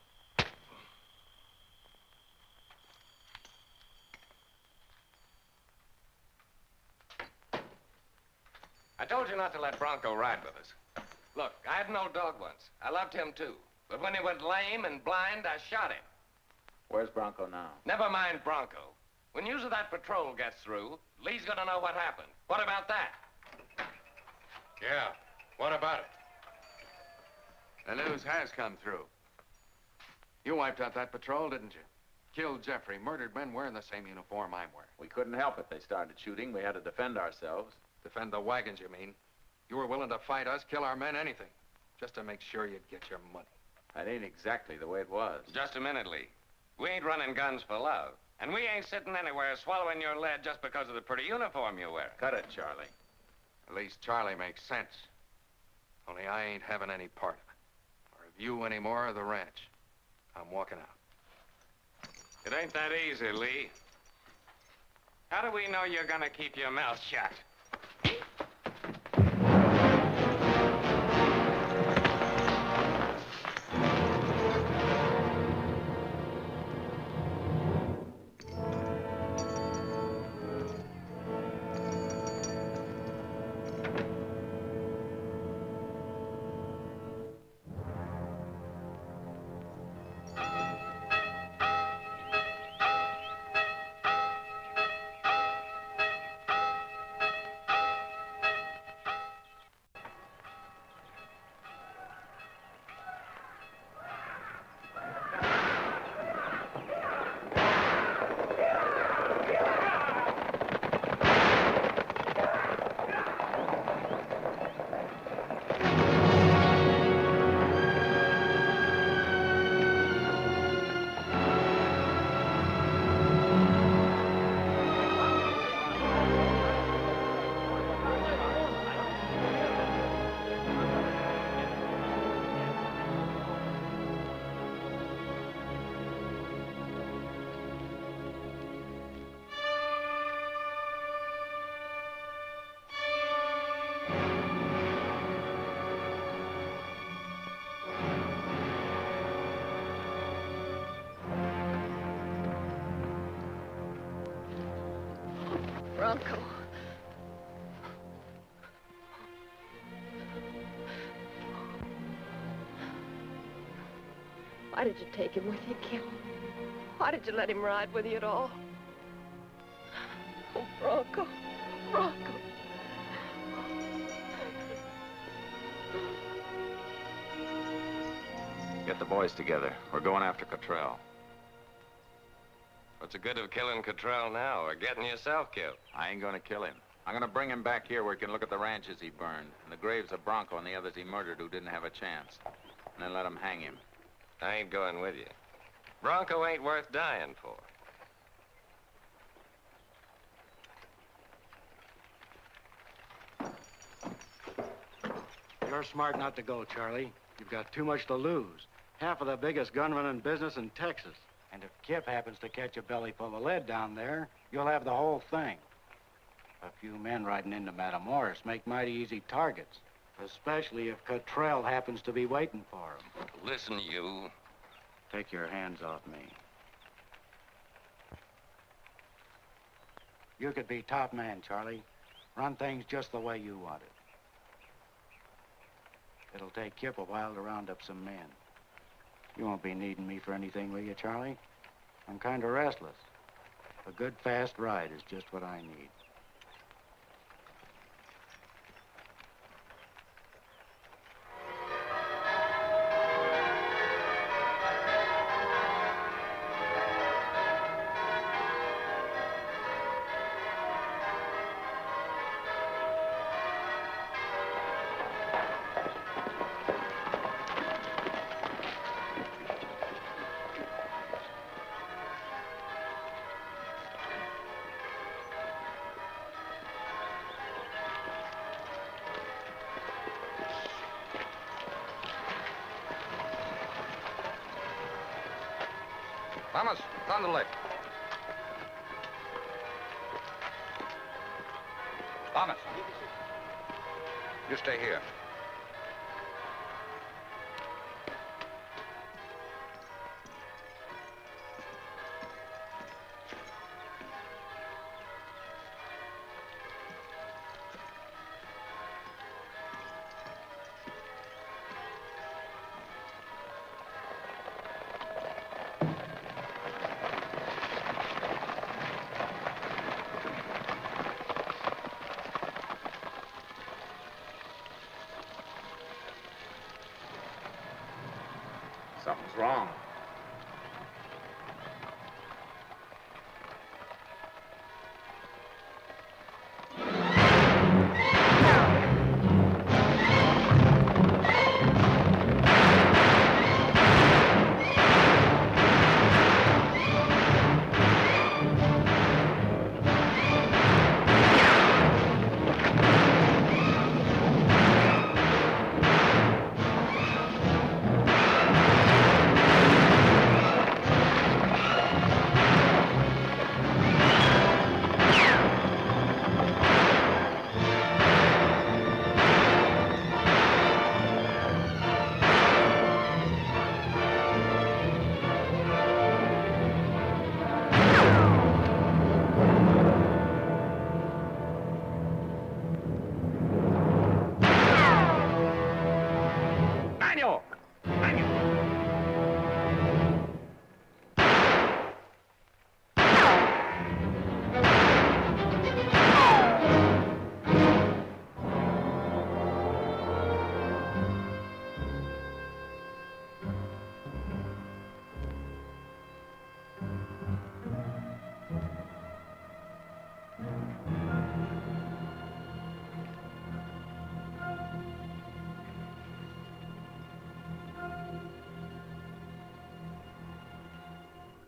I told you not to let Bronco ride with us. Look, I had no dog once. I loved him, too. But when he went lame and blind, I shot him. Where's Bronco now? Never mind Bronco. When news of that patrol gets through, Lee's gonna know what happened. What about that? Yeah, what about it? The news has come through. You wiped out that patrol, didn't you? Killed Jeffrey, murdered men wearing the same uniform I'm wearing. We couldn't help it. They started shooting. We had to defend ourselves. Defend the wagons, you mean? You were willing to fight us, kill our men, anything, just to make sure you'd get your money. That ain't exactly the way it was. Just a minute, Lee. We ain't running guns for love. And we ain't sitting anywhere swallowing your lead just because of the pretty uniform you wear. Cut it, Charlie. At least Charlie makes sense. Only I ain't having any part of it. Or of you anymore or the ranch. I'm walking out. It ain't that easy, Lee. How do we know you're gonna keep your mouth shut? Bronco. Why did you take him with you, Kip? Why did you let him ride with you at all? Oh, Bronco. Bronco. Get the boys together. We're going after Cottrell. What's the good of killing Cottrell now or getting yourself killed? I ain't gonna kill him. I'm gonna bring him back here where he can look at the ranches he burned, and the graves of Bronco and the others he murdered who didn't have a chance. And then let him hang him. I ain't going with you. Bronco ain't worth dying for. You're smart not to go, Charlie. You've got too much to lose. Half of the biggest gunman in business in Texas. And if Kip happens to catch a belly full of lead down there, you'll have the whole thing. A few men riding into Matamoros make mighty easy targets, especially if Cottrell happens to be waiting for him. Listen, you. Take your hands off me. You could be top man, Charlie. Run things just the way you want it. It'll take Kip a while to round up some men. You won't be needing me for anything, will you, Charlie? I'm kind of restless. A good, fast ride is just what I need. Thomas, on the left. Thomas. You stay here. Something's wrong.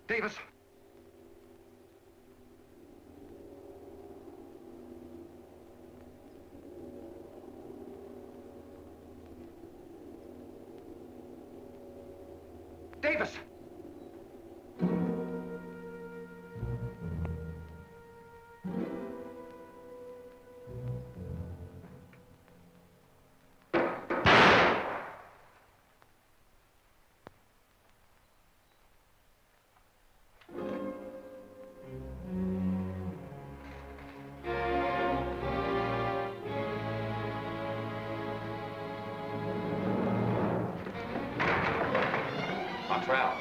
Davis. Davis. Cottrell.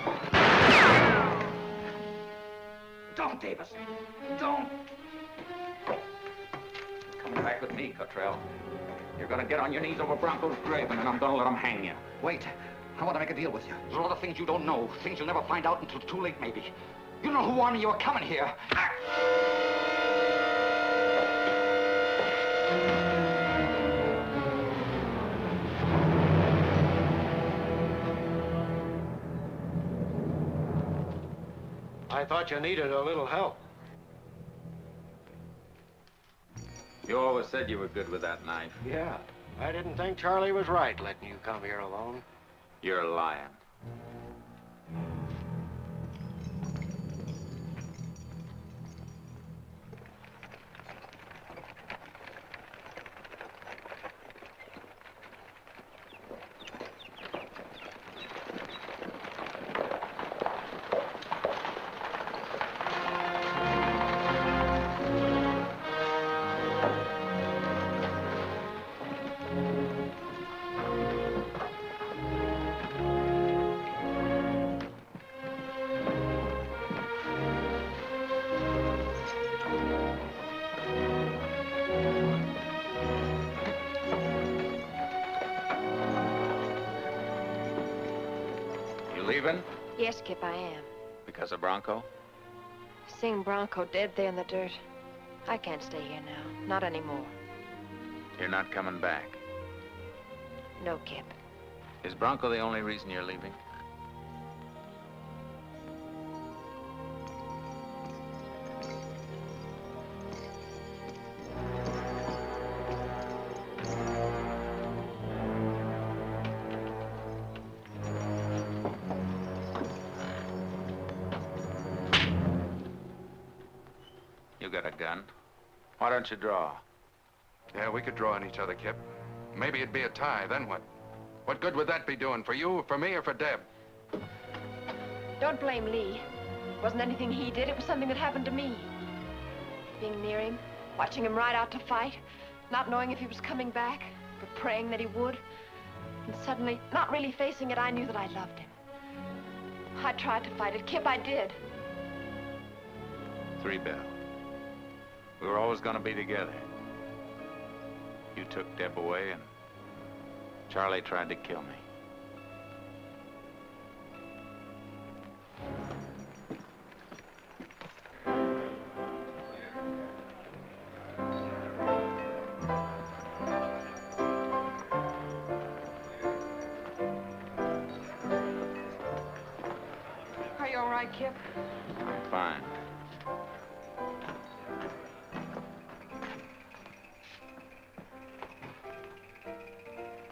Don't, Davis. Don't. Coming back with me, Cottrell. You're gonna get on your knees over Bronco's grave, and then I'm gonna let him hang you. Wait. I want to make a deal with you. There's a lot of things you don't know. Things you'll never find out until too late, maybe. You know who warned me you were coming here. I thought you needed a little help. You always said you were good with that knife. Yeah. I didn't think Charlie was right letting you come here alone. You're lying. Leaving? Yes, Kip, I am. Because of Bronco? Seeing Bronco dead there in the dirt, I can't stay here now. Not anymore. You're not coming back. No, Kip. Is Bronco the only reason you're leaving? You got a gun. Why don't you draw? Yeah, we could draw on each other, Kip. Maybe it'd be a tie, then what? What good would that be doing? For you, for me, or for Deb? Don't blame Lee. It wasn't anything he did. It was something that happened to me. Being near him, watching him ride out to fight, not knowing if he was coming back, but praying that he would. And suddenly, not really facing it, I knew that I loved him. I tried to fight it. Kip, I did. 3 Bell. We were always going to be together. You took Deb away, and Charlie tried to kill me. Are you all right, Kip? I'm fine.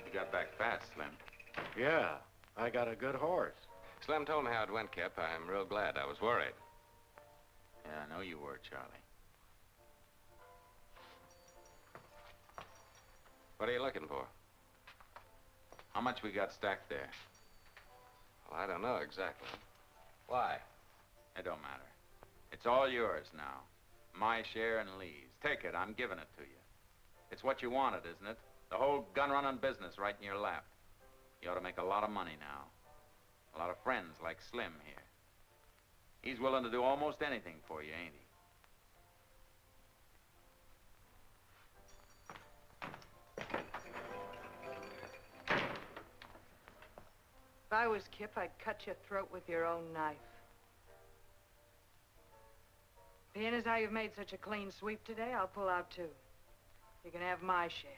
You got back fast, Slim. Yeah, I got a good horse. Slim told me how it went, Kip. I'm real glad. I was worried. Yeah, I know you were, Charlie. What are you looking for? How much we got stacked there? Well, I don't know exactly. Why? It don't matter. It's all yours now. My share and Lee's. Take it. I'm giving it to you. It's what you wanted, isn't it? The whole gun-running business right in your lap. You ought to make a lot of money now. A lot of friends like Slim here. He's willing to do almost anything for you, ain't he? If I was Kip, I'd cut your throat with your own knife. Being as how you've made such a clean sweep today, I'll pull out too. You can have my share.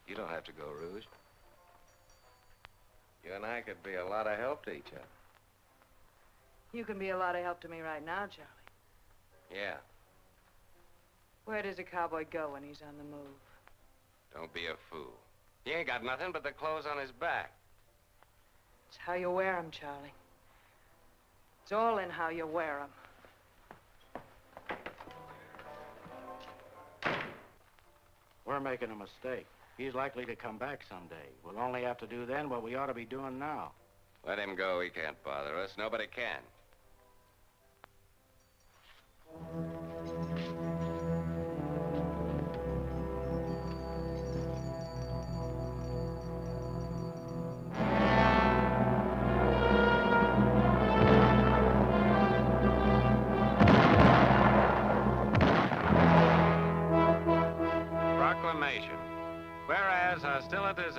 You don't have to go, Rouge. You and I could be a lot of help to each other. You can be a lot of help to me right now, Charlie. Yeah. Where does a cowboy go when he's on the move? Don't be a fool. He ain't got nothing but the clothes on his back. It's how you wear 'em, Charlie. It's all in how you wear 'em. We're making a mistake. He's likely to come back someday. We'll only have to do then what we ought to be doing now. Let him go. He can't bother us. Nobody can.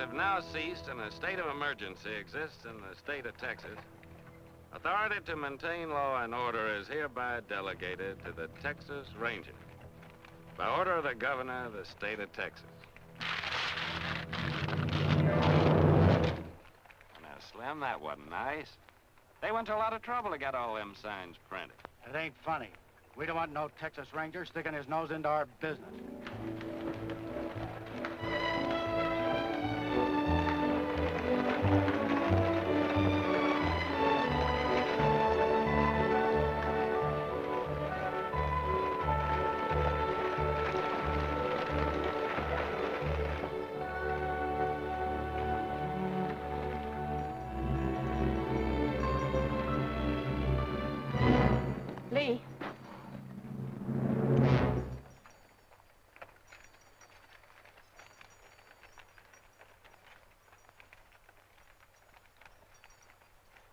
have now ceased and a state of emergency exists in the state of Texas. Authority to maintain law and order is hereby delegated to the Texas Rangers. By order of the governor of the state of Texas. Now, Slim, that wasn't nice. They went to a lot of trouble to get all them signs printed. It ain't funny. We don't want no Texas Ranger sticking his nose into our business. Lee.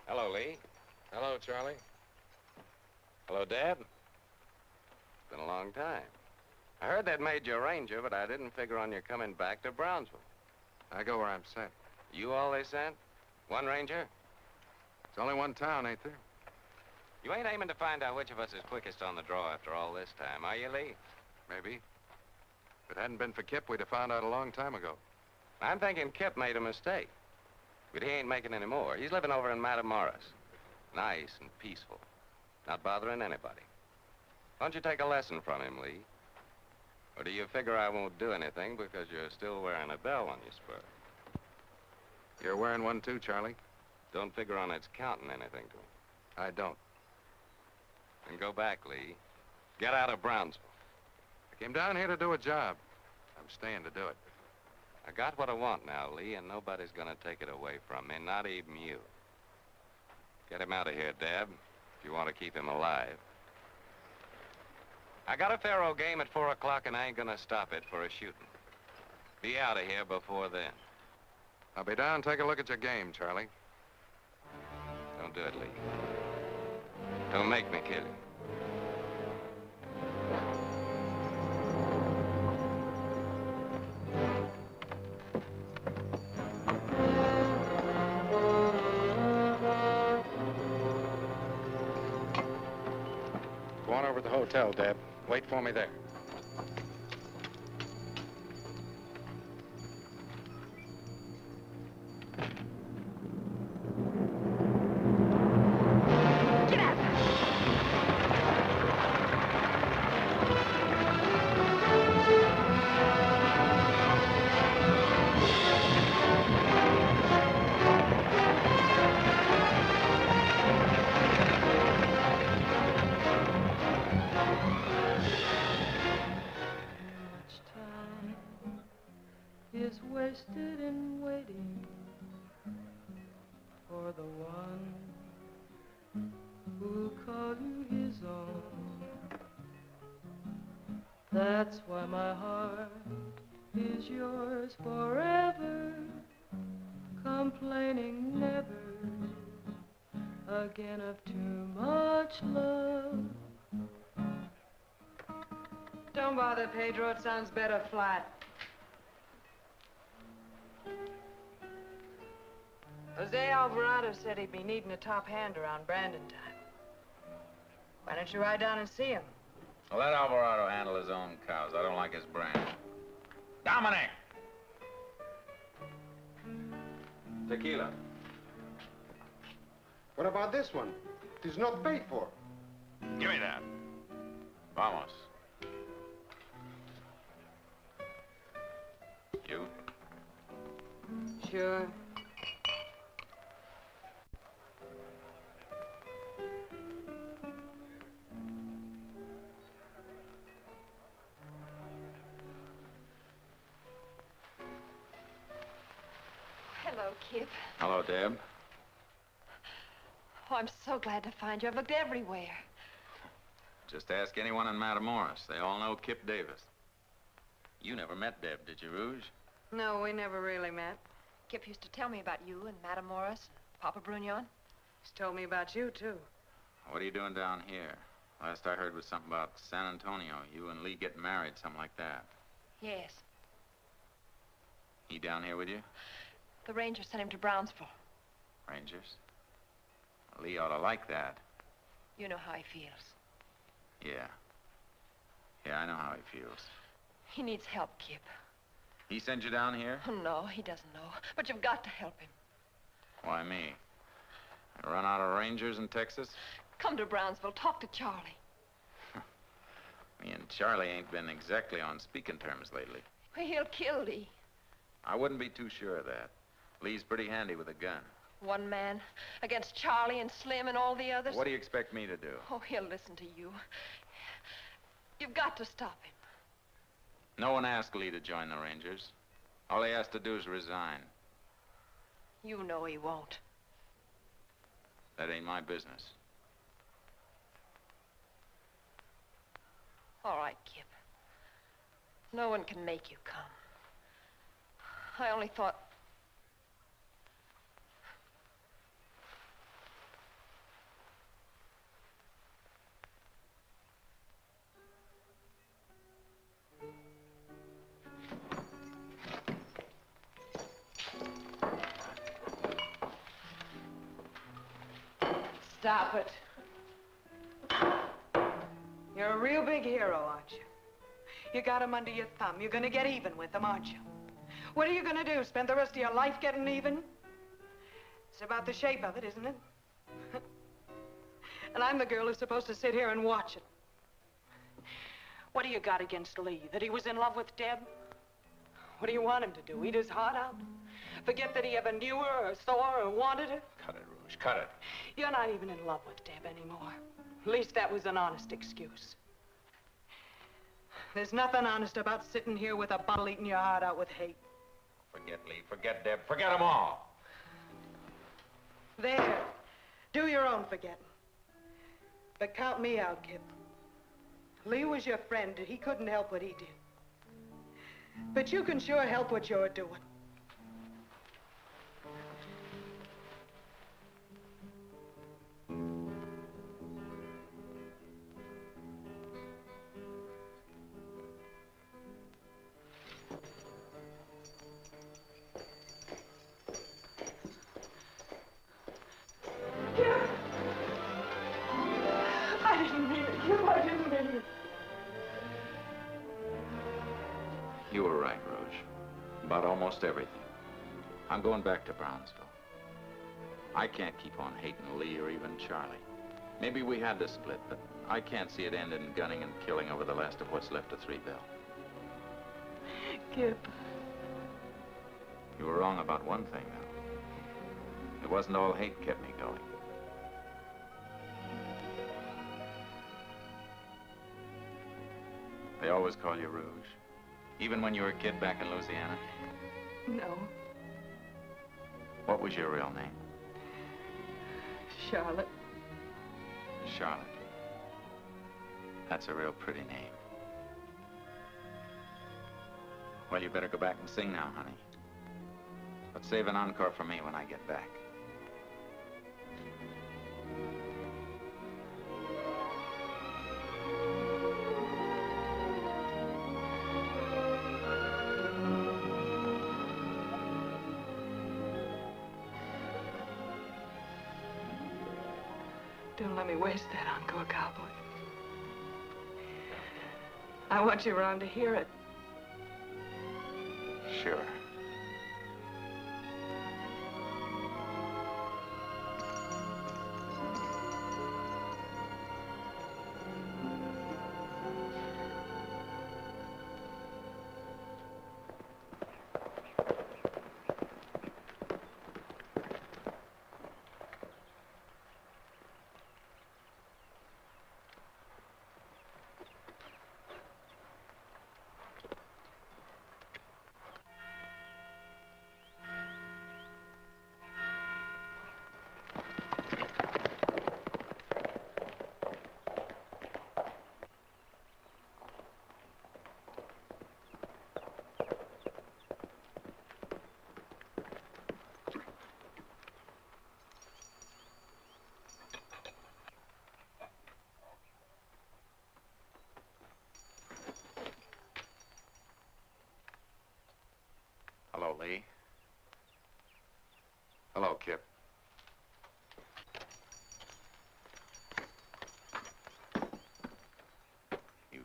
Hello, Lee. Hello, Charlie. Hello, Dad. Been a long time. I heard they'd made you a ranger, but I didn't figure on you coming back to Brownsville. I go where I'm sent. You all they sent? One ranger? It's only one town, ain't there? You ain't aiming to find out which of us is quickest on the draw after all this time, are you, Lee? Maybe. If it hadn't been for Kip, we'd have found out a long time ago. I'm thinking Kip made a mistake. But he ain't making any more. He's living over in Matamoras. Nice and peaceful. Not bothering anybody. Don't you take a lesson from him, Lee? Or do you figure I won't do anything because you're still wearing a bell on your spur? You're wearing one too, Charlie? Don't figure on its counting anything to him. I don't. Then go back, Lee. Get out of Brownsville. I came down here to do a job. I'm staying to do it. I got what I want now, Lee, and nobody's gonna take it away from me, not even you. Get him out of here, Dad, if you want to keep him alive. I got a faro game at 4 o'clock, and I ain't gonna stop it for a shooting. Be out of here before then. I'll be down and take a look at your game, Charlie. Don't do it, Lee. Don't make me kill you. Go on over to the hotel, Deb. Wait for me there. Is wasted in waiting for the one who'll call you his own. That's why my heart is yours forever, complaining never again of too much love. Don't bother, Pedro. It sounds better flat. Jose Alvarado said he'd be needing a top hand around Brandon time. Why don't you ride down and see him? Well, let Alvarado handle his own cows. I don't like his brand. Dominic! Tequila. What about this one? It is not paid for. Give me that. Vamos. You? Sure. Hello, Kip. Hello, Deb. Oh, I'm so glad to find you. I've looked everywhere. Just ask anyone in Matamoras. They all know Kip Davis. You never met Deb, did you, Rouge? No, we never really met. Kip used to tell me about you and Matamoras and Papa Brunion. He's told me about you, too. What are you doing down here? Last I heard was something about San Antonio. You and Lee getting married, something like that. Yes. He down here with you? The ranger sent him to Brownsville. Rangers? Lee ought to like that. You know how he feels. Yeah. Yeah, I know how he feels. He needs help, Kip. He sent you down here? Oh, no, he doesn't know. But you've got to help him. Why me? I run out of rangers in Texas? Come to Brownsville. Talk to Charlie. Me and Charlie ain't been exactly on speaking terms lately. Well, he'll kill Lee. I wouldn't be too sure of that. Lee's pretty handy with a gun. One man against Charlie and Slim and all the others. What do you expect me to do? Oh, he'll listen to you. You've got to stop him. No one asked Lee to join the Rangers. All he has to do is resign. You know he won't. That ain't my business. All right, Kip. No one can make you come. I only thought... Stop it. You're a real big hero, aren't you? You got him under your thumb. You're gonna get even with him, aren't you? What are you gonna do? Spend the rest of your life getting even? It's about the shape of it, isn't it? And I'm the girl who's supposed to sit here and watch it. What do you got against Lee? That he was in love with Deb? What do you want him to do? Eat his heart out? Forget that he ever knew her or saw her or wanted her? Cut it, Rouge, cut it. You're not even in love with Deb anymore. At least that was an honest excuse. There's nothing honest about sitting here with a bottle eating your heart out with hate. Forget Lee, forget Deb, forget them all. There. Do your own forgetting. But count me out, Kip. Lee was your friend, and he couldn't help what he did. But you can sure help what you're doing. I didn't mean it, Kip. I didn't mean it. You were right, Rouge. About almost everything. I'm going back to Brownsville. I can't keep on hating Lee or even Charlie. Maybe we had to split, but I can't see it end in gunning and killing over the last of what's left of Three Bell. Kip. You were wrong about one thing, though. It wasn't all hate kept me going. They always call you Rouge. Even when you were a kid back in Louisiana? No. What was your real name? Charlotte. Charlotte. That's a real pretty name. Well, you better go back and sing now, honey. But save an encore for me when I get back. Don't let me waste that encore, cowboy. I want you around to hear it. Sure.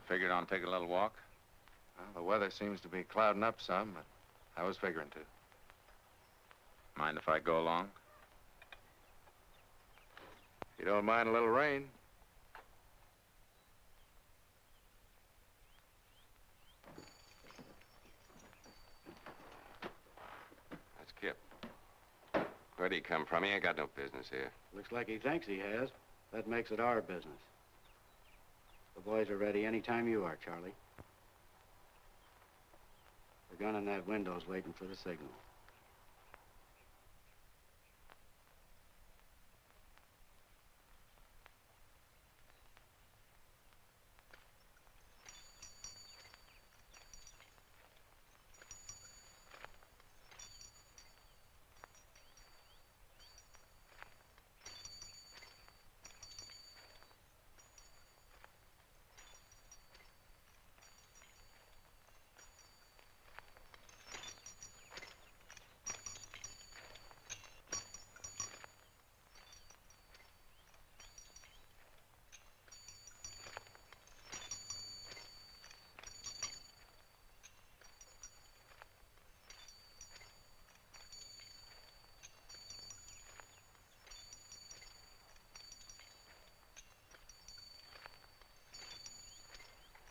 Figured on taking a little walk? Well, the weather seems to be clouding up some, but I was figuring to. Mind if I go along? You don't mind a little rain? That's Kip. Where'd he come from? He ain't got no business here. Looks like he thinks he has. That makes it our business. The boys are ready any time you are, Charlie. The gun in that window's waiting for the signal.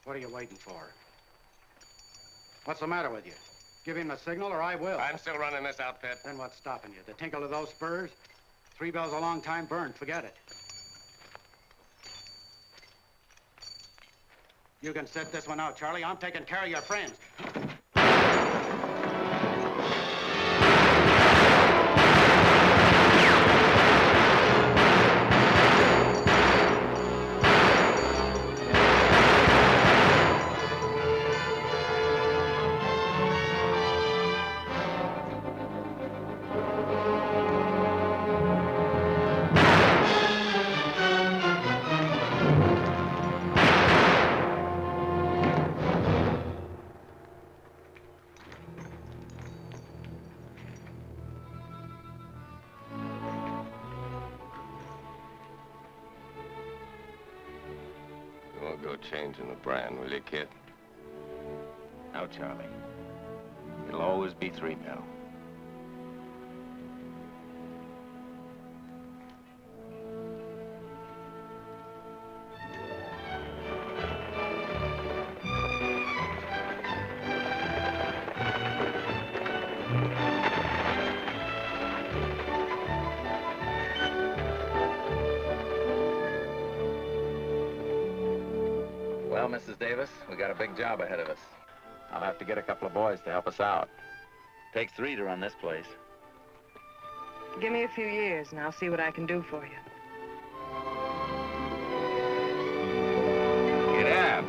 What are you waiting for? What's the matter with you? Give him the signal or I will. I'm still running this outfit. Then what's stopping you? The tinkle of those spurs? 3 bells a long time burned. Forget it. You can sit this one out, Charlie. I'm taking care of your friends. Changing the brand, will you, kid? No, Charlie. It'll always be 3 Bell. Well, Mrs. Davis, we got a big job ahead of us. I'll have to get a couple of boys to help us out. Takes 3 to run this place. Give me a few years and I'll see what I can do for you. Get up.